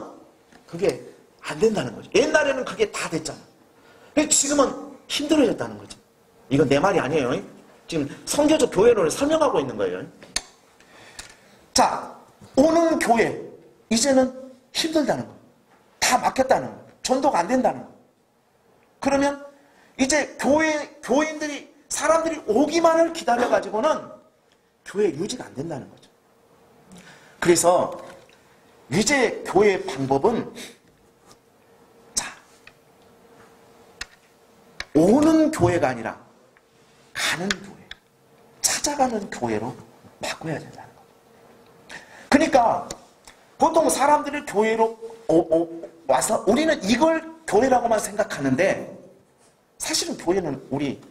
Speaker 2: 그게 안 된다는 거죠. 옛날에는 그게 다 됐잖아. 근데 지금은 힘들어졌다는 거죠. 이건 내 말이 아니에요. 지금 선교적 교회론을 설명하고 있는 거예요. 자, 오는 교회 이제는 힘들다는 거. 다 막혔다는 거. 전도가 안 된다는 거. 그러면 이제 교인들이 사람들이 오기만을 기다려가지고는 교회 유지가 안 된다는 거죠. 그래서 이제 교회 방법은 자, 오는 교회가 아니라 가는 교회, 찾아가는 교회로 바꿔야 된다는 거죠. 그러니까 보통 사람들이 교회로 와서 우리는 이걸 교회라고만 생각하는데 사실은 교회는 우리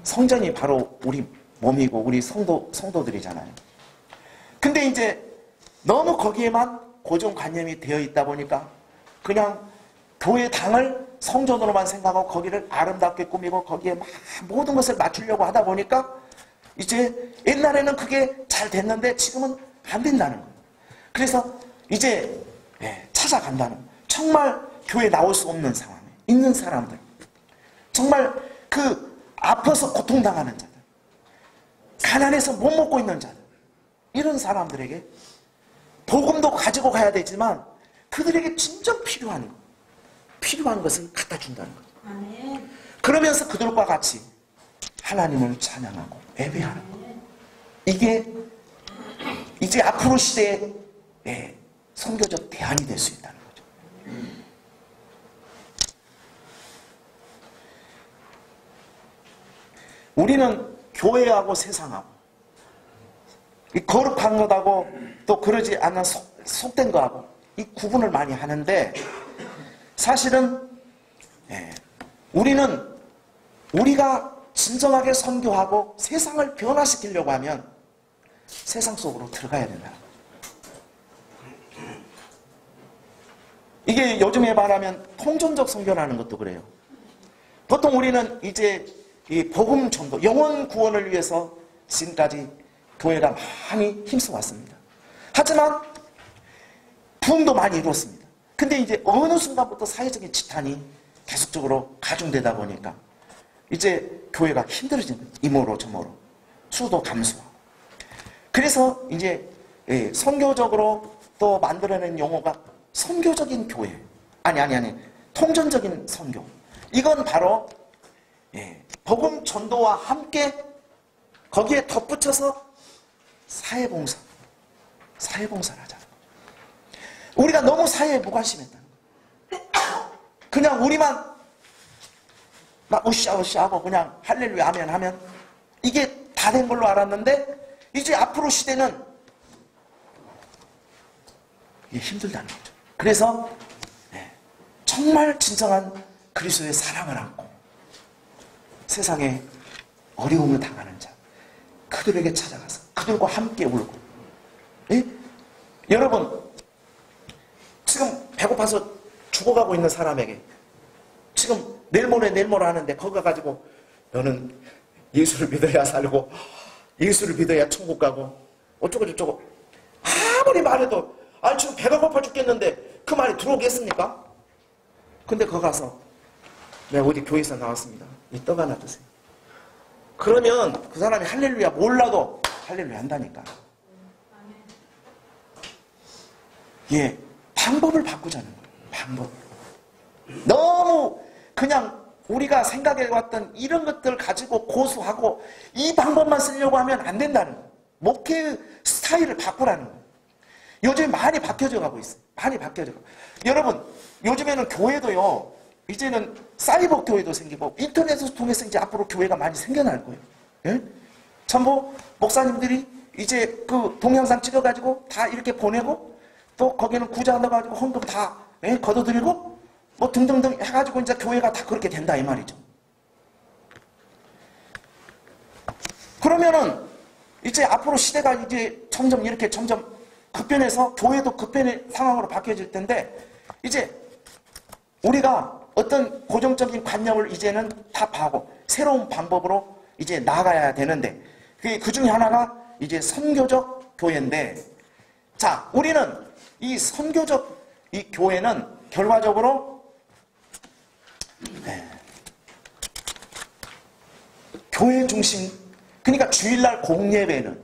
Speaker 2: 성전이 바로 우리 몸이고 우리 성도들이잖아요. 근데 이제 너무 거기에만 고정관념이 되어 있다 보니까 그냥 교회당을 성전으로만 생각하고 거기를 아름답게 꾸미고 거기에 막 모든 것을 맞추려고 하다 보니까 이제 옛날에는 그게 잘 됐는데 지금은 안 된다는 거예요. 그래서 이제 찾아간다는 거예요. 정말 교회에 나올 수 없는 상황에 있는 사람들, 정말 그 아파서 고통당하는 자들, 가난해서 못 먹고 있는 자들, 이런 사람들에게 복음도 가지고 가야 되지만 그들에게 진정 필요한 것을 갖다 준다는 거죠. 그러면서 그들과 같이 하나님을 찬양하고 예배하는 것. 이게 이제 앞으로 시대의 선교적 대안이 될 수 있다는 거죠. 우리는 교회하고 세상하고 거룩한 것하고 또 그러지 않은 속된 것하고 이 구분을 많이 하는데 사실은 우리는 우리가 진정하게 선교하고 세상을 변화시키려고 하면 세상 속으로 들어가야 된다는 거죠. 이게 요즘에 말하면 통전적 선교라는 것도 그래요. 보통 우리는 이제 이 복음 전도, 영혼 구원을 위해서 지금까지 교회가 많이 힘써왔습니다. 하지만 부흥도 많이 이루었습니다. 근데 이제 어느 순간부터 사회적인 지탄이 계속적으로 가중되다 보니까 이제 교회가 힘들어진 거예요. 이모로 저모로. 수도 감소하고. 그래서 이제 선교적으로 또 만들어낸 용어가 선교적인 교회. 아니. 통전적인 선교. 이건 바로 복음 전도와 함께 거기에 덧붙여서 사회봉사를 하자는 거예요. 우리가 너무 사회에 무관심했다는 거예요. 그냥 우리만 막 으쌰으쌰하고 그냥 할렐루야 아멘 하면 이게 다 된 걸로 알았는데 이제 앞으로 시대는 이게 힘들다는 거죠. 그래서 정말 진정한 그리스도의 사랑을 안고 세상에 어려움을 당하는 자 그들에게 찾아가서 그들과 함께 울고 여러분 지금 배고파서 죽어가고 있는 사람에게 지금 내일 모레 하는데 거기 가가지고 너는 예수를 믿어야 살고 예수를 믿어야 천국 가고 어쩌고 저쩌고 아무리 말해도 지금 배가 고파 죽겠는데 그 말이 들어오겠습니까? 근데 거기 가서 내가 어디 교회에서 나왔습니다. 이 떡 하나 드세요. 그러면 그 사람이 할렐루야 몰라도 할렐루야 한다니까. 방법을 바꾸자는 거예요. 방법. 너무 그냥 우리가 생각해왔던 이런 것들 가지고 고수하고 이 방법만 쓰려고 하면 안 된다는 거예요. 목회의 스타일을 바꾸라는 거예요. 요즘에 많이 바뀌어져 가고 있어요. 많이 바뀌어져 가고. 여러분 요즘에는 교회도요. 이제는 사이버 교회도 생기고 인터넷을 통해서 이제 앞으로 교회가 많이 생겨날 거예요. 전부 목사님들이 이제 그 동영상 찍어가지고 다 이렇게 보내고 또 거기는 구자 넣어가지고 헌금 다 걷어들이고 뭐 등등등 해가지고 이제 교회가 다 그렇게 된다 이 말이죠. 그러면은 이제 앞으로 시대가 이제 점점 급변해서 교회도 급변의 상황으로 바뀌어질 텐데 이제 우리가 어떤 고정적인 관념을 이제는 타파하고 새로운 방법으로 이제 나가야 되는데 그 중에 하나가 이제 선교적 교회인데 자 우리는 이 선교적 이 교회는 결과적으로 교회 중심 그러니까 주일날 공예배는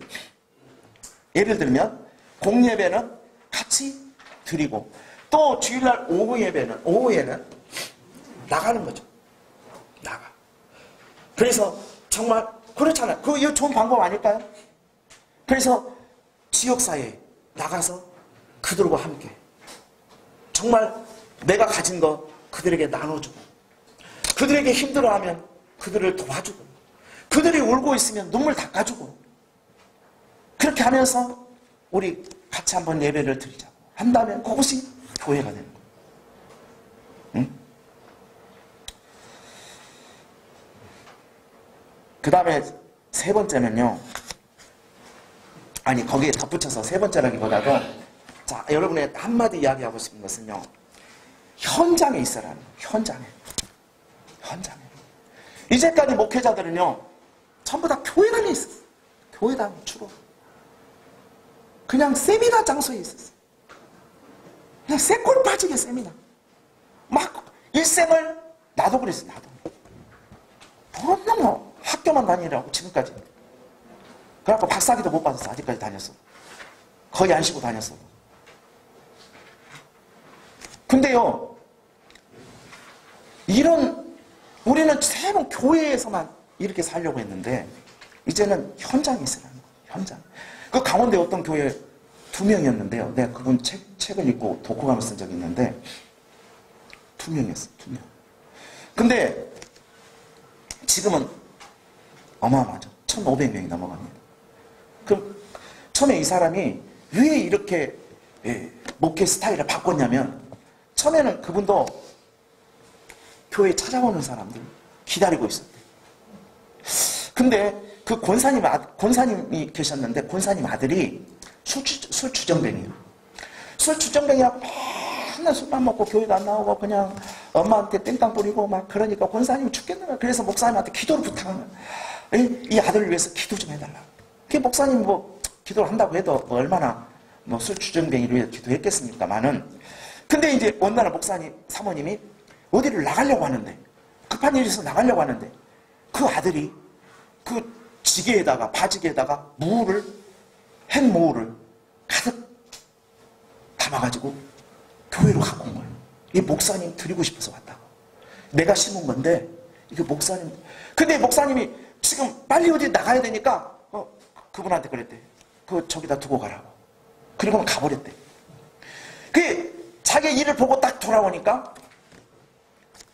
Speaker 2: 예를 들면 공예배는 같이 드리고 또 주일날 오후에는 나가는 거죠. 나가. 그래서 정말 그렇잖아요. 이거 좋은 방법 아닐까요? 그래서 지역사회에 나가서 그들과 함께 정말 내가 가진 거 그들에게 나눠주고 그들에게 힘들어하면 그들을 도와주고 그들이 울고 있으면 눈물 닦아주고 그렇게 하면서 우리 같이 한번 예배를 드리자고 한다면 그것이 교회가 되는 거예요. 응? 그 다음에 세 번째는요. 거기에 덧붙여서 세 번째라기보다도 자 여러분의 한마디 이야기하고 싶은 것은요. 현장에 있어라는 거예요. 현장에. 이제까지 목회자들은요. 전부 다 교회당에 있었어요. 교회당 주로. 그냥 세미나 장소에 있었어요. 그냥 쇠골 빠지게 세미나. 막 일생을 나도 그랬어. 너무 학교만 다니라고 지금까지. 그래갖고 박사학위도 못 받았어. 아직까지 다녔어. 거의 안 쉬고 다녔어. 근데요. 우리는 세번 교회에서만 이렇게 살려고 했는데 이제는 현장에 있으라는 거예요. 현장. 그 강원대 어떤 교회 2명이었는데요. 내가 그분 책을 읽고 독후감을 쓴 적이 있는데 2명이었어요. 2명. 근데 지금은 어마어마하죠. 1,500명이 넘어갑니다. 그럼 처음에 이 사람이 왜 이렇게 목회 스타일을 바꿨냐면 처음에는 그분도 교회에 찾아오는 사람들 기다리고 있었대요. 근데 그 권사님이 계셨는데 권사님 아들이 술 주정뱅이에요. 술 주정뱅이라고 맨날 술만 먹고 교회도 안 나오고 그냥 엄마한테 땡땅 부리고 막 그러니까 권사님이 죽겠는 거야. 그래서 목사님한테 기도를 부탁하는 거야. 이 아들을 위해서 기도 좀 해달라. 그 목사님 뭐 기도를 한다고 해도 뭐 얼마나 뭐 술 주정뱅이를 위해 기도했겠습니까만은. 근데 이제 어느 날 목사님 사모님이 어디를 나가려고 하는데, 급한 일이 있어서 나가려고 하는데, 그 아들이 그 지게에다가 바지게에다가 핵모를 가득 담아가지고 교회로 갖고 온 거예요. 이 목사님 드리고 싶어서 왔다고. 내가 심은 건데 이게 목사님. 근데 목사님이 지금 빨리 어디 나가야 되니까 그분한테 그랬대. 저기다 두고 가라고. 그리고는 가버렸대. 자기 일을 보고 딱 돌아오니까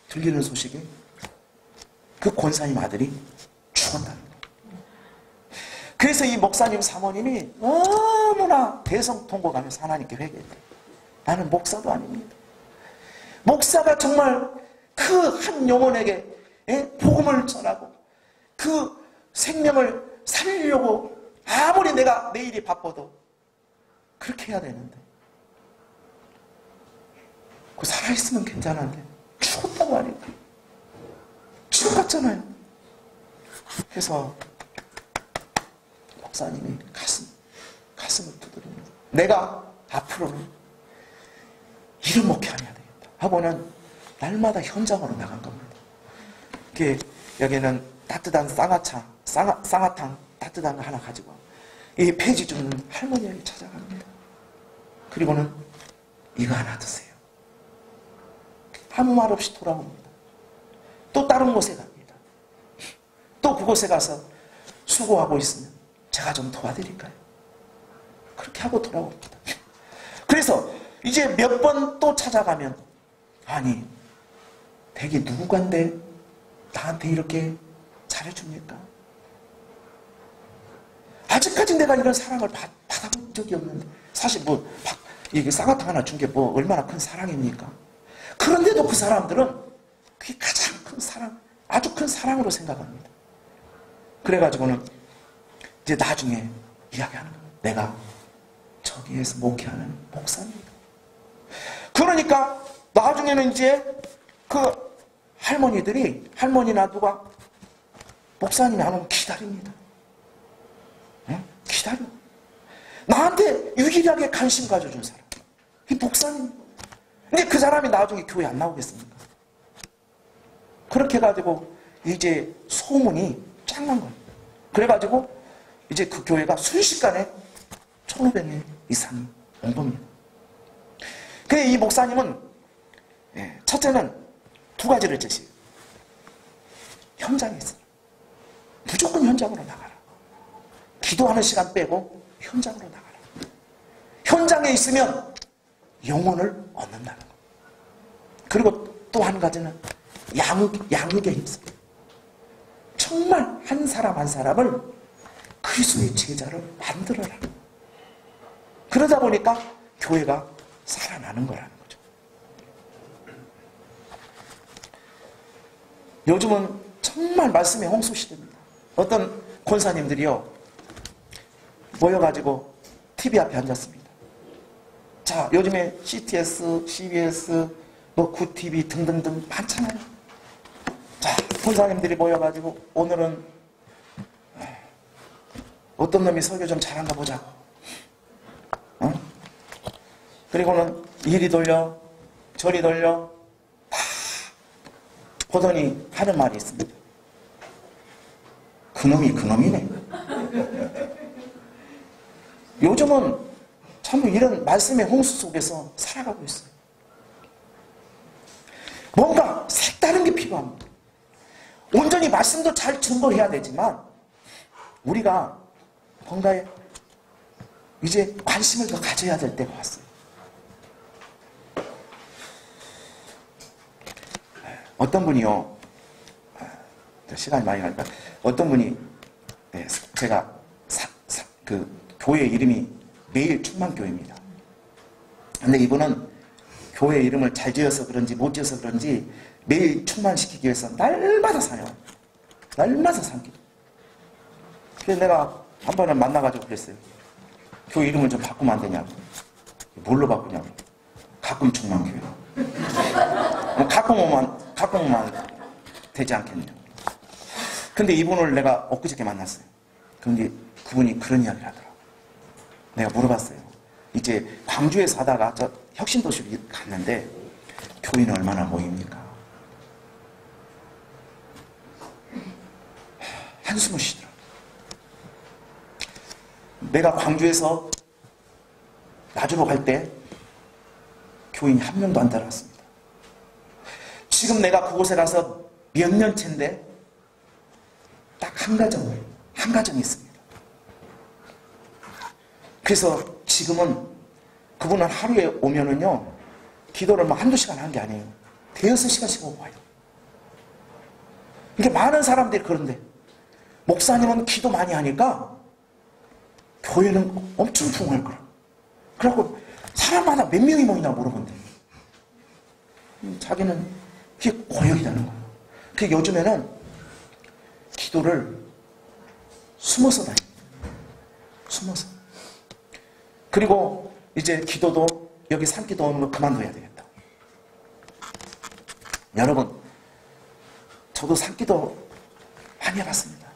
Speaker 2: 들리는 소식이 그 권사님 아들이 죽었다는 거예요. 그래서 이 목사님 사모님이 너무나 대성통곡하면서 하나님께 회개했대. 나는 목사도 아닙니다. 목사가 정말 그 한 영혼에게 복음을 전하고 그 생명을 살리려고 아무리 내가 내일이 바빠도 그렇게 해야 되는데, 그 살아있으면 괜찮은데 죽었다고 하니까 죽었잖아요. 그래서 목사님이 가슴을 두드립니다. 내가 앞으로는 이런 목회하면 되겠다 하고는 날마다 현장으로 나간 겁니다. 여기는 따뜻한 쌍화탕 따뜻한 거 하나 가지고 이 폐지 주는 할머니에게 찾아갑니다. 그리고는 이거 하나 드세요. 아무 말 없이 돌아옵니다. 또 다른 곳에 갑니다. 또 그곳에 가서 수고하고 있으면 제가 좀 도와드릴까요? 그렇게 하고 돌아옵니다. 그래서 이제 몇 번 또 찾아가면, 아니 대개 누구간데 나한테 이렇게 잘해줍니까? 아직까지 내가 이런 사랑을 받아본 적이 없는데, 사실 이게 쌍화탕 하나 준 게 얼마나 큰 사랑입니까? 그런데도 그 사람들은 그게 가장 큰 사랑, 아주 큰 사랑으로 생각합니다. 그래가지고는 이제 나중에 이야기하는 거예요. 내가 저기에서 목회하는 목사입니다. 그러니까 나중에는 이제 그 할머니나 누가 목사님이 안 오면 기다립니다. 기다려. 나한테 유일하게 관심 가져준 사람, 이 목사님. 근데 그 사람이 나중에 교회 안 나오겠습니까? 그렇게 해가지고 이제 소문이 쫙 난 거예요. 그래가지고 이제 그 교회가 순식간에 1,500명 이상이 온 겁니다. 근데 이 목사님은 첫째는 두 가지를 제시해요. 현장에 있어요. 무조건 현장으로 나가라. 기도하는 시간 빼고 현장으로 나가라. 현장에 있으면 영혼을 얻는다는 거. 그리고 또 한 가지는 양육에 힘써요. 정말 한 사람 한 사람을 그리스도의 제자를 만들어라. 그러다 보니까 교회가 살아나는 거라는 거죠. 요즘은 정말 말씀의 홍수시대입니다. 어떤 권사님들이요, 모여가지고 TV 앞에 앉았습니다. 자, 요즘에 CTS, CBS, 구TV 등등등 많잖아요. 자, 권사님들이 모여가지고 오늘은 어떤 놈이 설교 좀 잘한가 보자고. 그리고는 이리 돌려 저리 돌려 다 보더니 하는 말이 있습니다. 그놈이 그놈이네. 요즘은 참 이런 말씀의 홍수 속에서 살아가고 있어요. 뭔가 색다른 게 필요합니다. 온전히 말씀도 잘 증거해야 되지만 우리가 뭔가에 이제 관심을 더 가져야 될 때가 왔어요. 어떤 분이요, 시간이 많이 가니까 어떤 분이, 제가 그 교회 이름이 매일 충만교회입니다. 근데 이분은 교회 이름을 잘 지어서 그런지 못 지어서 그런지 매일 충만시키기 위해서 날마다 사요. 날마다 삼기. 그래서 내가 한 번은 만나가지고 그랬어요. 교회 이름을 좀 바꾸면 안 되냐고. 뭘로 바꾸냐고. 가끔 충만교회. 갖고 오면 되지 않겠냐. 근데 이분을 내가 엊그저께 만났어요. 근데 그분이 그런 이야기를 하더라고요. 내가 물어봤어요. 이제 광주에 사다가 저 혁신도시로 갔는데 교인은 얼마나 모입니까? 한숨을 쉬더라고요. 내가 광주에서 나주로 갈 때 교인이 한 명도 안 따라왔습니다. 지금 내가 그곳에 가서 몇 년째인데 딱 한 가정이 있습니다. 그래서 지금은 그분은 하루에 오면은요, 기도를 뭐 한두 시간 하는 게 아니에요. 대여섯 시간씩 오고 와요. 이게 많은 사람들이 그런데, 목사님은 기도 많이 하니까 교회는 엄청 부흥할 거라. 그래갖고 사람마다 몇 명이 모이나 물어본대. 자기는 그게 고역이라는 거예요. 그 요즘에는 기도를 숨어서 다녀요. 숨어서. 그리고 이제 기도도 여기 산기도 오는 거 그만둬야 되겠다. 여러분, 저도 산기도 많이 해봤습니다.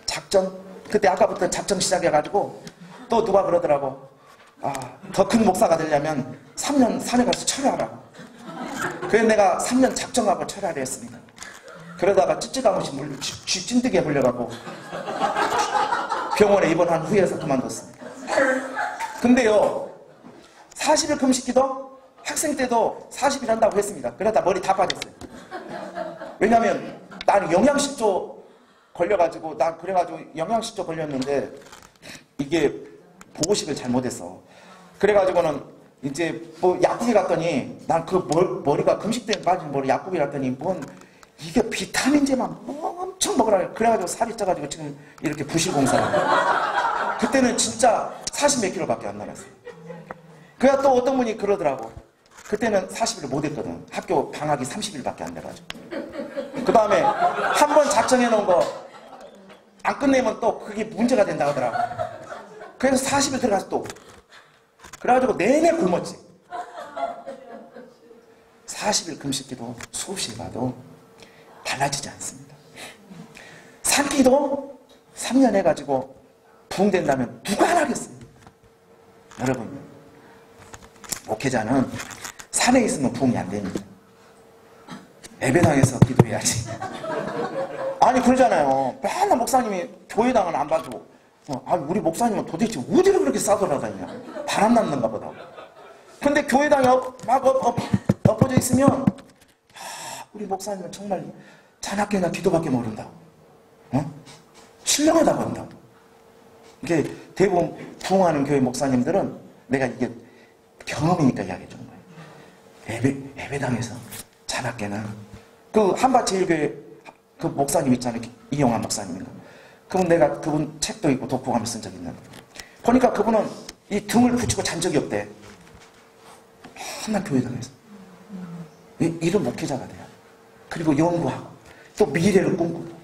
Speaker 2: 작정, 그때 아까부터 작정 시작해가지고 또 누가 그러더라고. 더 큰 목사가 되려면 3년 산에 가서 철회하라고. 그래서 내가 3년 작정하고 철회를 했습니다. 그러다가 찌찌가무시 쥐 찐득이에 물려가고 병원에 입원한 후에서 그만뒀습니다. 근데요, 40일 금식기도 학생 때도 40일 한다고 했습니다. 그러다 머리 다 빠졌어요. 왜냐면 나는 영양실조 걸려가지고, 난 그래가지고 영양실조 걸렸는데 이게 보고식을 잘못했어. 그래가지고는 이제 뭐 약국에 갔더니 난 그 머리가 금식 때문에 빠진 머리 약국에 갔더니 뭔 이게 비타민제만 엄청 먹으라. 그래가지고 살이 쪄가지고 지금 이렇게 부실공사를. 그때는 진짜 40몇 킬로밖에 안 나갔어요. 그래야 또 어떤 분이 그러더라고. 그때는 40일을 못했거든. 학교 방학이 30일밖에 안 돼가지고. 그 다음에 한 번 작정해 놓은 거 안 끝내면 또 그게 문제가 된다고 하더라고. 그래서 40일 들어가서 또. 그래가지고 내내 굶었지. 40일 금식기도 수없이 봐도 달라지지 않습니다. 산기도 3년 해가지고 부흥된다면 누가 안 하겠어요? 여러분, 목회자는 산에 있으면 부흥이 안 됩니다. 예배당에서 기도해야지. 아니 그러잖아요. 맨날 목사님이 교회당은 안 봐줘. 우리 목사님은 도대체 어디를 그렇게 싸돌아다니냐. 바람 났는가 보다. 근데 교회당에 막 엎어져 있으면 우리 목사님은 정말 자나깨나 기도밖에 모른다고. 신령하다고 한다고. 이게 대부분 부흥하는 교회 목사님들은 내가 이게 경험이니까 이야기해 주는 거예요. 예배당에서 자나깨나. 그 한밭제일교회 그 목사님 있잖아요. 이영환 목사님인가. 그분 책도 있고 독후감을 쓴 적이 있는데. 보니까 그분은 이 등을 붙이고 잔 적이 없대. 맨날 교회당에서. 이런 목회자가 돼요. 그리고 연구하고 또 미래를 꿈꾸고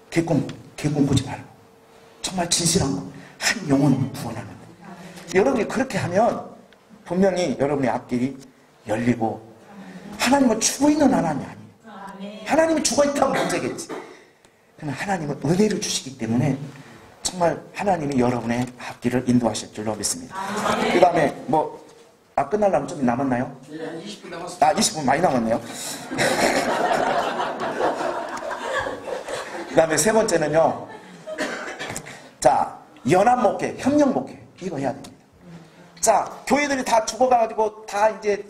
Speaker 2: 개 꿈꾸지 말고 정말 진실한 거. 한 영혼을 구원하는 거. 여러분이 그렇게 하면 분명히 여러분의 앞길이 열리고 하나님은 죽어있는 하나님이 아니에요. 하나님이 죽어있다면 문제겠지. 그러나 하나님은 은혜를 주시기 때문에 정말 하나님이 여러분의 앞길을 인도하실 줄로 믿습니다. 그 다음에 끝나려면 좀 남았나요?
Speaker 1: 네, 20분 남았습니다.
Speaker 2: 20분 많이 남았네요. 그 다음에 세 번째는요. 자, 연합목회, 협력목회. 이거 해야 됩니다. 자, 교회들이 다 죽어가지고 다 이제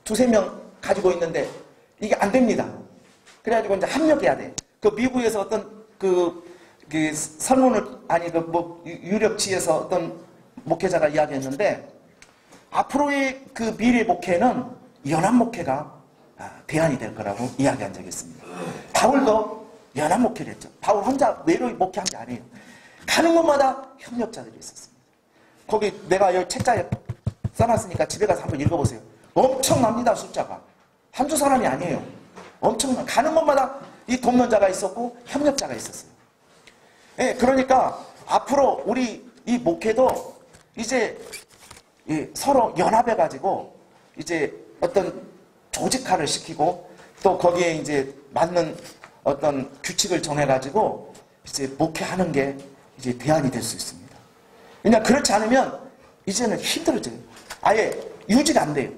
Speaker 2: 두세 명 가지고 있는데 이게 안 됩니다. 그래가지고 이제 합력해야 돼. 그 미국에서 어떤 그 설문을, 유력지에서 어떤 목회자가 이야기했는데 앞으로의 그 미래 목회는 연합 목회가 대안이 될 거라고 이야기한 적이 있습니다. 바울도 연합 목회를 했죠. 바울 혼자 외로이 목회한 게 아니에요. 가는 곳마다 협력자들이 있었습니다. 거기 내가 여기 책자에 써놨으니까 집에 가서 한번 읽어보세요. 엄청납니다. 숫자가. 한두 사람이 아니에요. 엄청나. 가는 곳마다 이 돕는자가 있었고 협력자가 있었어요. 예, 그러니까 앞으로 우리 이 목회도 이제 서로 연합해가지고 이제 어떤 조직화를 시키고 또 거기에 이제 맞는 어떤 규칙을 정해가지고 이제 목회하는 게 이제 대안이 될 수 있습니다. 그냥 그렇지 않으면 이제는 힘들어져요. 아예 유지가 안 돼요.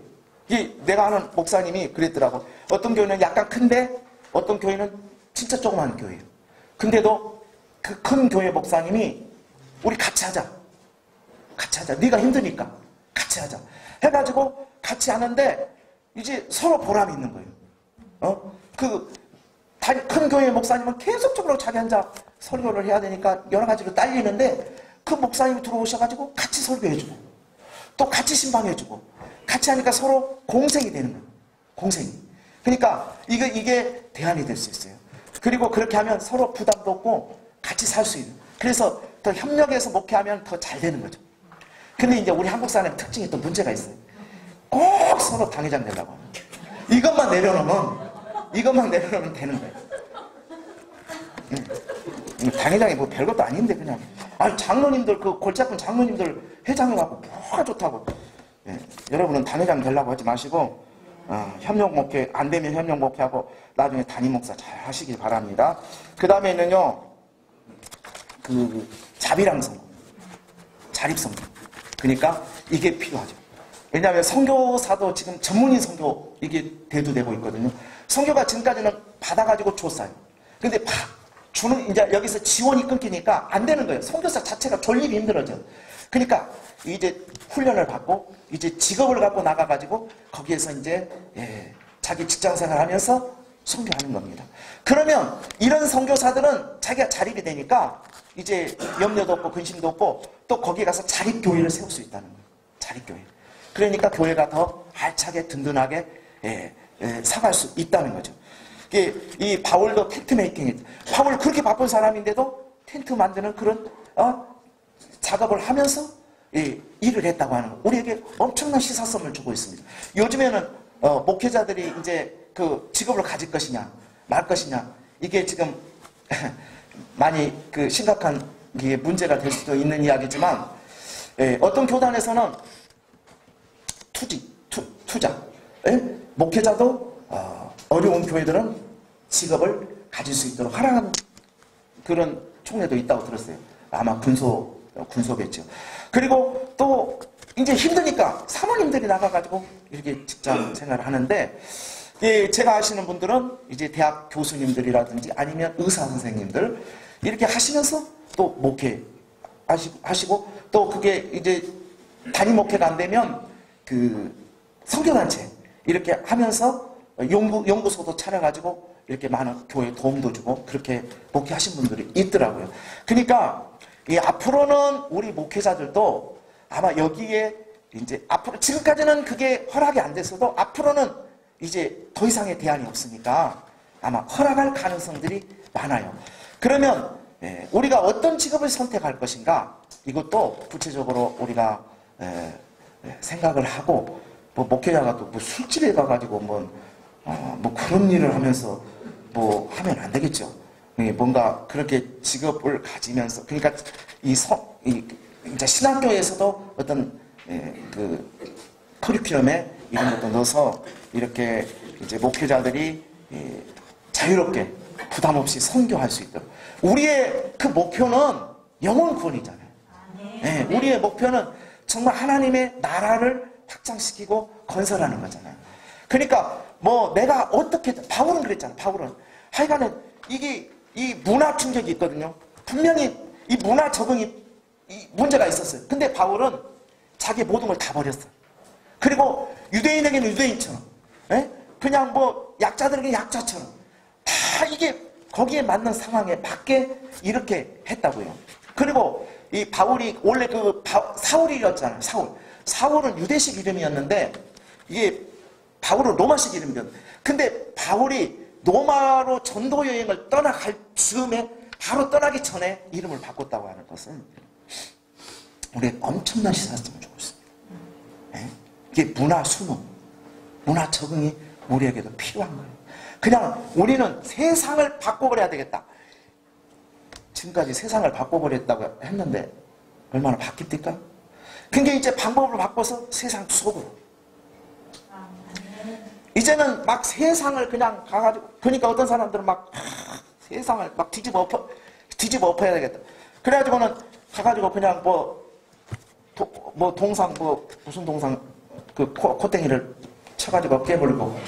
Speaker 2: 내가 아는 목사님이 그랬더라고. 어떤 교회는 약간 큰데 어떤 교회는 진짜 조그만 교회예요. 근데도 그 큰 교회 목사님이 우리 같이 하자. 같이 하자. 네가 힘드니까 같이 하자. 해가지고 같이 하는데 이제 서로 보람이 있는 거예요. 큰 교회 목사님은 계속적으로 자기 혼자 설교를 해야 되니까 여러 가지로 딸리는데 그 목사님이 들어오셔가지고 같이 설교해주고 또 같이 신방해주고 같이 하니까 서로 공생이 되는 거예요. 공생이. 그러니까 이게 대안이 될 수 있어요. 그리고 그렇게 하면 서로 부담도 없고 같이 살 수 있는. 그래서 더 협력해서 목회하면 더 잘 되는 거죠. 근데 이제 우리 한국 사람의 특징이 또 문제가 있어요. 꼭 서로 당회장 되려고 합니다. 이것만 내려놓으면 되는 거예요. 당회장이 뭐 별것도 아닌데 그냥. 아니 장로님들 그 골치 아픈 장로님들 회장해갖고 뭐가 좋다고. 여러분은 당회장 되려고 하지 마시고 협력 목회 안 되면 협력 목회하고 나중에 담임 목사 잘 하시길 바랍니다. 그 다음에는요 그 자비랑 성공, 자립성공. 그러니까 이게 필요하죠. 왜냐하면 선교사도 지금 전문인 선교 이게 대두되고 있거든요. 선교가 지금까지는 받아가지고 줬어요. 근데 주는 이제 여기서 지원이 끊기니까 안 되는 거예요. 선교사 자체가 졸립이 힘들어져. 그러니까 이제 훈련을 받고 이제 직업을 갖고 나가가지고 거기에서 이제 자기 직장 생활하면서 선교하는 겁니다. 그러면 이런 선교사들은 자기가 자립이 되니까 이제 염려도 없고 근심도 없고 또 거기 가서 자립교회를 세울 수 있다는 거예요. 자립교회. 그러니까 교회가 더 알차게 든든하게 사갈 수 있다는 거죠. 이 바울도 텐트 메이킹, 바울 그렇게 바쁜 사람인데도 텐트 만드는 그런 작업을 하면서 일을 했다고 하는 거. 우리에게 엄청난 시사성을 주고 있습니다. 요즘에는 목회자들이 이제 그 직업을 가질 것이냐 말 것이냐 이게 지금 많이 그 심각한 문제가 될 수도 있는 이야기지만 어떤 교단에서는 투자 목회자도 어려운 교회들은 직업을 가질 수 있도록 하라는 그런 총회도 있다고 들었어요. 아마 군소겠죠. 그리고 또 이제 힘드니까 사모님들이 나가가지고 이렇게 직장 생활을 하는데 제가 아시는 분들은 이제 대학 교수님들이라든지 아니면 의사 선생님들 이렇게 하시면서 또 목회 하시고 또 그게 이제 단임 목회가 안 되면 그 선교단체 이렇게 하면서 연구소도 차려가지고 이렇게 많은 교회에 도움도 주고 그렇게 목회하신 분들이 있더라고요. 그러니까 앞으로는 우리 목회자들도 아마 여기에 이제 앞으로 지금까지는 그게 허락이 안 됐어도 앞으로는 이제 더 이상의 대안이 없으니까 아마 허락할 가능성들이 많아요. 그러면 우리가 어떤 직업을 선택할 것인가 이것도 구체적으로 우리가 생각을 하고 뭐 목회자가 또 뭐 술집에 가가지고 뭐 그런 일을 하면서 뭐 하면 안 되겠죠. 뭔가 그렇게 직업을 가지면서 그러니까 이제 신학교에서도 어떤 그 커리큘럼에 이런 것도 넣어서 이렇게 이제 목회자들이 자유롭게 부담 없이 선교할 수 있도록 우리의 그 목표는 영혼 구원이잖아요. 우리의 목표는 정말 하나님의 나라를 확장시키고 건설하는 거잖아요. 그러니까 뭐 내가 어떻게 바울은 그랬잖아요. 바울은 하여간에 이게 이 문화 충격이 있거든요. 분명히 이 문화 적응이 문제가 있었어요. 근데 바울은 자기 모든 걸 다 버렸어요. 그리고 유대인에게는 유대인처럼 그냥 뭐 약자들에게 약자처럼 다 이게 거기에 맞는 상황에 맞게 이렇게 했다고요. 그리고 이 바울이 원래 그 사울이었잖아요. 사울은 유대식 이름이었는데 이게 바울은 로마식 이름이었는데 근데 바울이 로마로 전도 여행을 떠나갈 즈음에 바로 떠나기 전에 이름을 바꿨다고 하는 것은 우리의 엄청난 시사점을 주고 있습니다. 이게 문화 순호, 문화 적응이 우리에게도 필요한 거예요. 그냥 우리는 세상을 바꿔버려야 되겠다. 지금까지 세상을 바꿔버렸다고 했는데 얼마나 바뀝니까? 그게 이제 방법을 바꿔서 세상 속으로 이제는 막 세상을 그냥 가가지고, 그러니까 어떤 사람들은 막 세상을 막 뒤집어 엎어야 되겠다. 그래가지고는 가가지고 그냥 동상, 무슨 동상, 그 콧땡이를 쳐가지고 깨물고,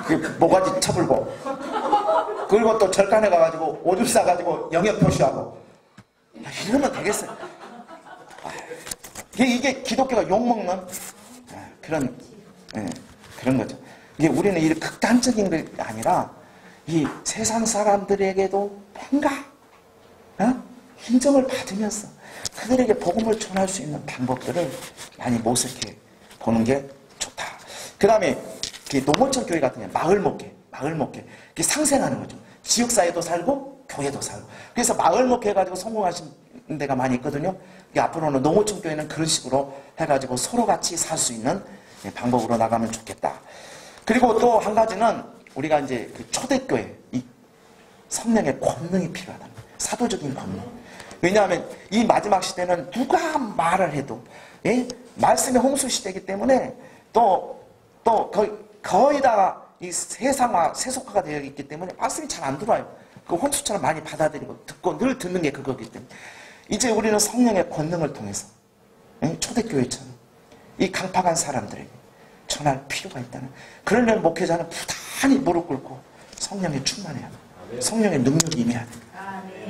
Speaker 2: 그 모가지 쳐불고, 그리고 또 절간에 가가지고 오줌 싸가지고 영역 표시하고, 이러면 되겠어요. 이게 기독교가 욕먹는 그런 거죠. 이게 우리는 이 극단적인 게 아니라 이 세상 사람들에게도 뭔가 인정을 받으면서 그들에게 복음을 전할 수 있는 방법들을 많이 모색해 보는 게 좋다. 그 다음에 농어촌 교회 같은 경우 마을 목회 이게 상생하는 거죠. 지역사회도 살고 교회도 살고. 그래서 마을 목회 해가지고 성공하신 데가 많이 있거든요. 앞으로는 농어촌 교회는 그런 식으로 해가지고 서로 같이 살 수 있는 방법으로 나가면 좋겠다. 그리고 또 한 가지는 우리가 이제 그 초대교회 이 성령의 권능이 필요하다. 사도적인 권능. 왜냐하면 이 마지막 시대는 누가 말을 해도 말씀의 홍수 시대이기 때문에 또 거의 다 이 세상화 세속화가 되어 있기 때문에 말씀이 잘 안 들어와요. 그 홍수처럼 많이 받아들이고 듣고 늘 듣는 게 그거기 때문에 이제 우리는 성령의 권능을 통해서 초대교회처럼 이 강팍한 사람들에게 전할 필요가 있다는, 그러려면 목회자는 부단히 무릎 꿇고 성령에 충만해야 돼. 성령의 능력이 임해야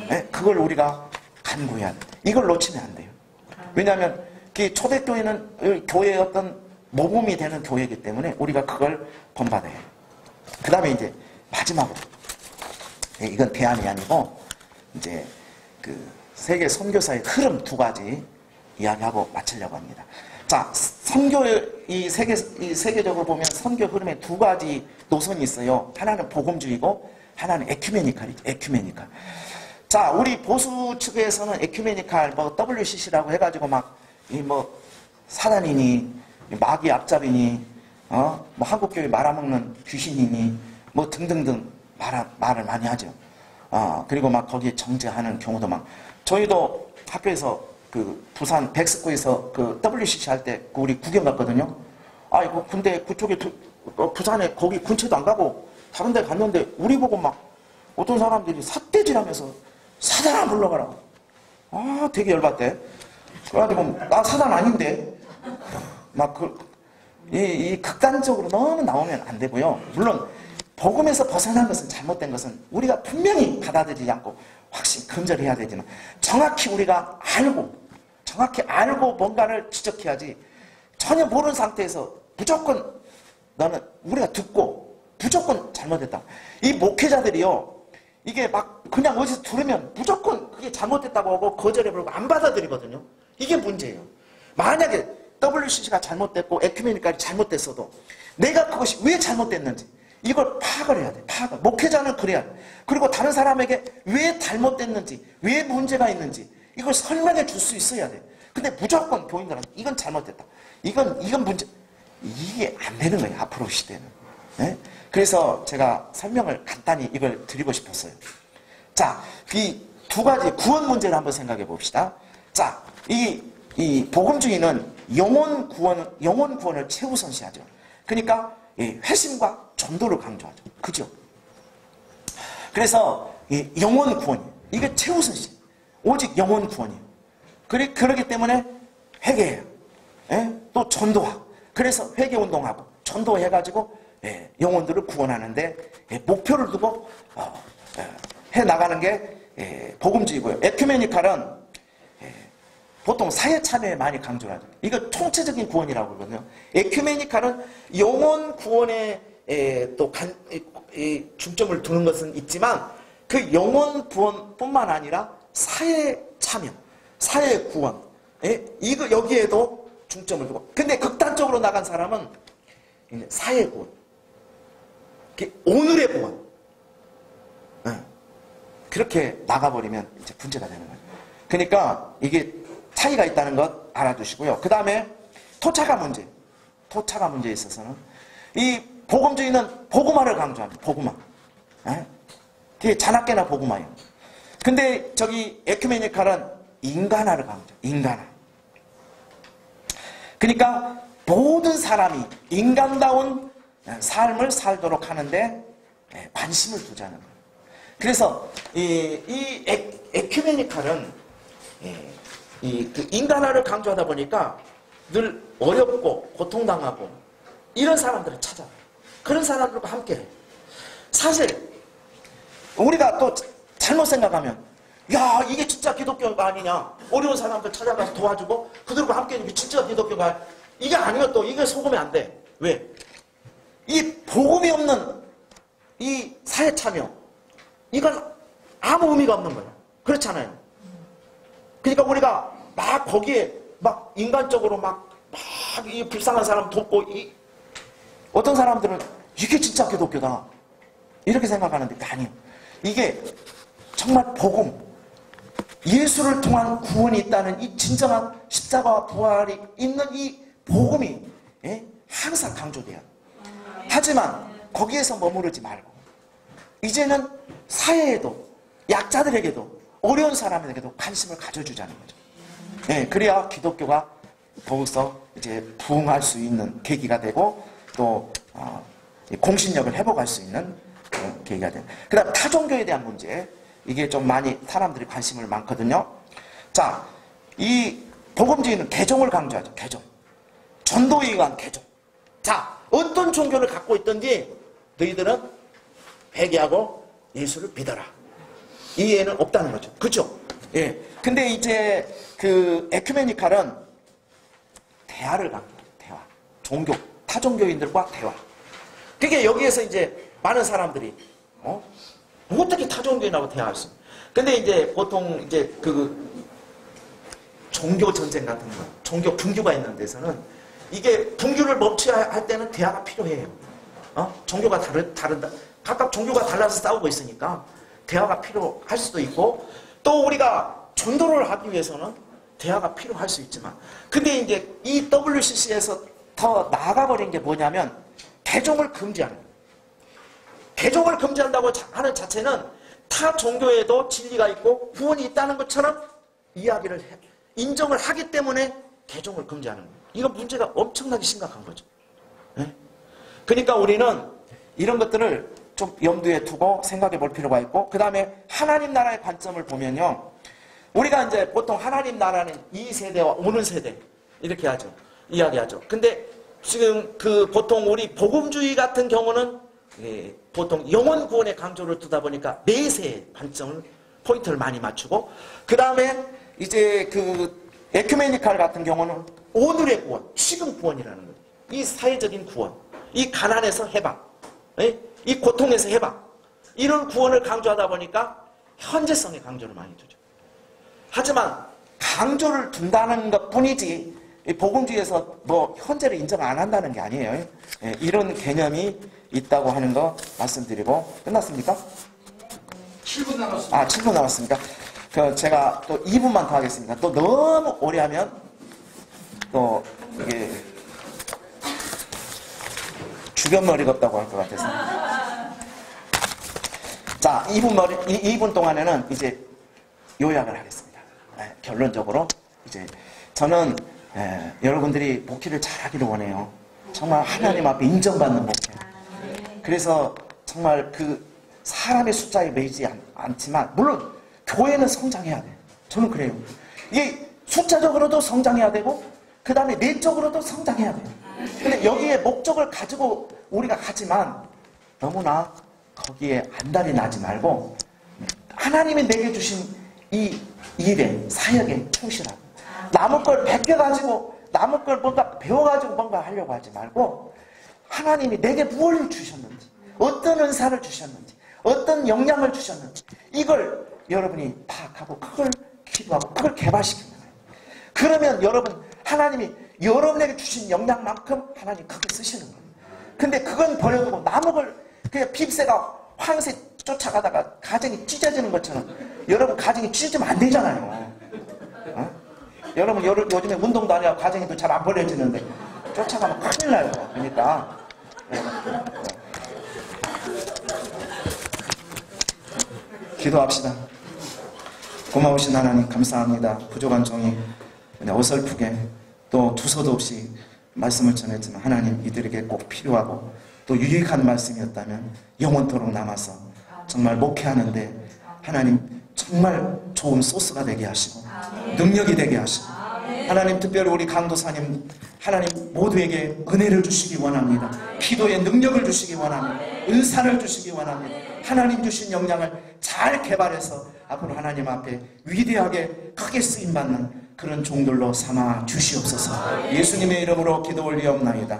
Speaker 2: 돼. 그걸 우리가 간구해야 돼. 이걸 놓치면 안 돼요. 왜냐하면 초대교회는 교회의 어떤 모범이 되는 교회이기 때문에 우리가 그걸 본받아야 해요. 그 다음에 이제 마지막으로, 이건 대안이 아니고 이제 그 세계 선교사의 흐름 두 가지 이야기하고 마치려고 합니다. 자, 이 세계적으로 보면 선교 흐름에 두 가지 노선이 있어요. 하나는 복음주의고 하나는 에큐메니칼. 자, 우리 보수 측에서는 에큐메니칼, WCC라고 해가지고 사단이니, 마귀 앞잡이니, 한국교회 말아먹는 귀신이니, 등등등 말을 많이 하죠. 그리고 거기에 정죄하는 경우도 저희도 학교에서 부산 백스코에서 WCC 할 때 우리 구경 갔거든요. 근데 그쪽에 부산에 거기 근처도 안 가고 다른 데 갔는데 우리 보고 어떤 사람들이 삿대질하면서 사단아 물러가라. 되게 열받대. 그래가지고 나 사단 아닌데 이 극단적으로 너무 나오면 안 되고요. 물론 복음에서 벗어난 것은, 잘못된 것은 우리가 분명히 받아들이지 않고 확실히 근절해야 되지만 정확히 우리가 알고 뭔가를 지적해야지, 전혀 모르는 상태에서 무조건 우리가 듣고 무조건 잘못했다. 이 목회자들이요, 이게 그냥 어디서 들으면 무조건 그게 잘못됐다고 하고 거절해버리고 안 받아들이거든요. 이게 문제예요. 만약에 WCC가 잘못됐고 에큐메니칼이 잘못됐어도 내가 그것이 왜 잘못됐는지 이걸 파악을 해야 돼. 목회자는 그래야 돼. 그리고 다른 사람에게 왜 잘못됐는지, 왜 문제가 있는지 이걸 설명해 줄 수 있어야 돼. 근데 무조건 교인들은 이건 잘못됐다, 이건 문제, 이게 안 되는 거예요, 앞으로 시대는. 그래서 제가 설명을 간단히 이걸 드리고 싶었어요. 자, 이 두 가지 구원 문제를 한번 생각해 봅시다. 자, 이 복음주의는 영혼 구원을 최우선시하죠. 그러니까 회심과 전도를 강조하죠. 그죠? 그래서 영혼 구원이에요. 이게 최우선시. 오직 영혼 구원이에요. 그러기 때문에 회개해요. 또 전도하고. 그래서 회개운동하고 전도해가지고 영혼들을 구원하는데 목표를 두고 해나가는 게 복음주의고요. 에큐메니칼은 보통 사회 참여에 많이 강조를 하죠. 이거 총체적인 구원이라고 그러거든요. 에큐메니칼은 영혼 구원에 또 중점을 두는 것은 있지만 그 영혼 구원뿐만 아니라 사회 참여, 사회 구원, 여기에도 중점을 두고. 근데 극단적으로 나간 사람은 사회 구원, 오늘의 구원, 그렇게 나가버리면 이제 문제가 되는 거예요. 그러니까 이게 차이가 있다는 것 알아두시고요. 그 다음에 토착화 문제에 있어서는 이 복음주의는 복음화를 강조합니다. 복음화. 되게 자나깨나 복음화예요. 근데 에큐메니칼은 인간화를 강조해요. 인간화. 그러니까 모든 사람이 인간다운 삶을 살도록 하는데 관심을 두자는 거예요. 그래서 이 에큐메니칼은 그 인간화를 강조하다 보니까 늘 어렵고 고통당하고 이런 사람들을 찾아. 그런 사람들과 함께해. 사실 우리가 또 잘못 생각하면 야 이게 진짜 기독교가 아니냐, 어려운 사람들 찾아가서 도와주고 그들과 함께하는 게 진짜 기독교가 이게 아니면 또 이게 속으면 안 돼. 왜? 이 복음이 없는 이 사회 참여, 이건 아무 의미가 없는 거예요. 그렇잖아요. 그러니까 우리가 막 거기에 막 인간적으로 막 이 불쌍한 사람 돕고 어떤 사람들은 이게 진짜 기독교다 이렇게 생각하는데 아니에요. 이게 정말 복음, 예수를 통한 구원이 있다는 이 진정한 십자가와 부활이 있는 이 복음이 항상 강조돼요. 하지만 거기에서 머무르지 말고 이제는 사회에도 약자들에게도 어려운 사람에게도 관심을 가져주자는 거죠. 그래야 기독교가 더욱서 이제 부흥할 수 있는 계기가 되고 또 공신력을 회복할 수 있는 그런 계기가 돼요. 그 다음 타종교에 대한 문제, 이게 좀 많이 사람들이 관심을 많거든요. 자, 이 복음주의는 개종을 강조하죠. 개종. 전도에 의한 개종. 자, 어떤 종교를 갖고 있든지 너희들은 회개하고 예수를 믿어라. 이해는 없다는 거죠. 그렇죠? 예. 근데 이제 그 에큐메니칼은 대화를 강조해요. 대화. 종교, 타종교인들과 대화. 그게 여기에서 이제 많은 사람들이 어떻게 타종교인하고 대화할 수 있어요? 근데 이제 보통 이제 그 종교 전쟁 같은 거, 종교 분규가 있는 데서는 이게 분규를 멈춰야 할 때는 대화가 필요해요. 종교가 다른다. 각각 종교가 달라서 싸우고 있으니까 대화가 필요할 수도 있고, 또 우리가 전도를 하기 위해서는 대화가 필요할 수 있지만, 근데 이제 이 WCC에서 더 나아가버린 게 뭐냐면 개종을 금지하는 거예요. 개종을 금지한다고 하는 자체는 타 종교에도 진리가 있고 구원이 있다는 것처럼 이야기를 인정을 하기 때문에 개종을 금지하는 거예요. 이거 문제가 엄청나게 심각한 거죠. 그러니까 우리는 이런 것들을 좀 염두에 두고 생각해 볼 필요가 있고, 그 다음에 하나님 나라의 관점을 보면요, 우리가 이제 보통 하나님 나라는 이 세대와 오는 세대 이렇게 하죠. 이야기하죠. 근데 지금 그 보통 우리 복음주의 같은 경우는 보통 영혼 구원의 강조를 두다 보니까 내세의 관점을 포인트를 많이 맞추고, 그 다음에 이제 그 에큐메니칼 같은 경우는 오늘의 구원, 지금 구원이라는 거예요. 이 사회적인 구원, 이 가난에서 해방, 이 고통에서 해방, 이런 구원을 강조하다 보니까 현재성의 강조를 많이 두죠. 하지만 강조를 둔다는 것 뿐이지 복음주의에서 뭐 현재를 인정 안 한다는 게 아니에요. 이런 개념이 있다고 하는 거 말씀드리고, 끝났습니까?
Speaker 1: 7분 남았습니다.
Speaker 2: 아, 7분 남았습니까? 제가 또 2분만 더 하겠습니다. 또 너무 오래 하면 또 이게 주변 머리가 없다고 할 것 같아서. 자, 2분 동안에는 이제 요약을 하겠습니다. 결론적으로 이제 저는 여러분들이 목회를 잘하기를 원해요. 정말 하나님 앞에 인정받는 목회. 그래서 정말 그 사람의 숫자에 매이지 않지만, 물론 교회는 성장해야 돼요. 저는 그래요. 이게 숫자적으로도 성장해야 되고 그 다음에 내적으로도 성장해야 돼요. 근데 여기에 목적을 가지고 우리가 가지만 너무나 거기에 안달이 나지 말고 하나님이 내게 주신 이 일에, 사역에 충실하고, 남의 걸 베껴가지고 남의 걸 뭔가 배워가지고 뭔가 하려고 하지 말고, 하나님이 내게 무엇을 주셨는지, 어떤 은사를 주셨는지, 어떤 역량을 주셨는지, 이걸 여러분이 파악하고 그걸 기도하고 그걸 개발시키는 거예요. 그러면 여러분, 하나님이 여러분에게 주신 역량만큼 하나님 크게 쓰시는 거예요. 근데 그건 버려두고 남의 걸 그냥 빕새가 황새 쫓아가다가 가정이 찢어지는 것처럼, 여러분 가정이 찢어지면 안 되잖아요. 여러분 요즘에 운동도 안 해요. 가정이도 잘 안 버려지는데 쫓아가면 큰일 나요. 그러니까 기도합시다. 고마우신 하나님 감사합니다. 부족한 종이 어설프게 또 두서도 없이 말씀을 전했지만 하나님, 이들에게 꼭 필요하고 또 유익한 말씀이었다면 영원토록 남아서 정말 목회하는데 하나님 정말 좋은 소스가 되게 하시고 능력이 되게 하시고, 하나님 특별히 우리 강도사님 하나님 모두에게 은혜를 주시기 원합니다. 기도의 능력을 주시기 원합니다. 은사를 주시기 원합니다. 하나님 주신 역량을 잘 개발해서 앞으로 하나님 앞에 위대하게 크게 쓰임받는 그런 종들로 삼아 주시옵소서. 예수님의 이름으로 기도 올리옵나이다.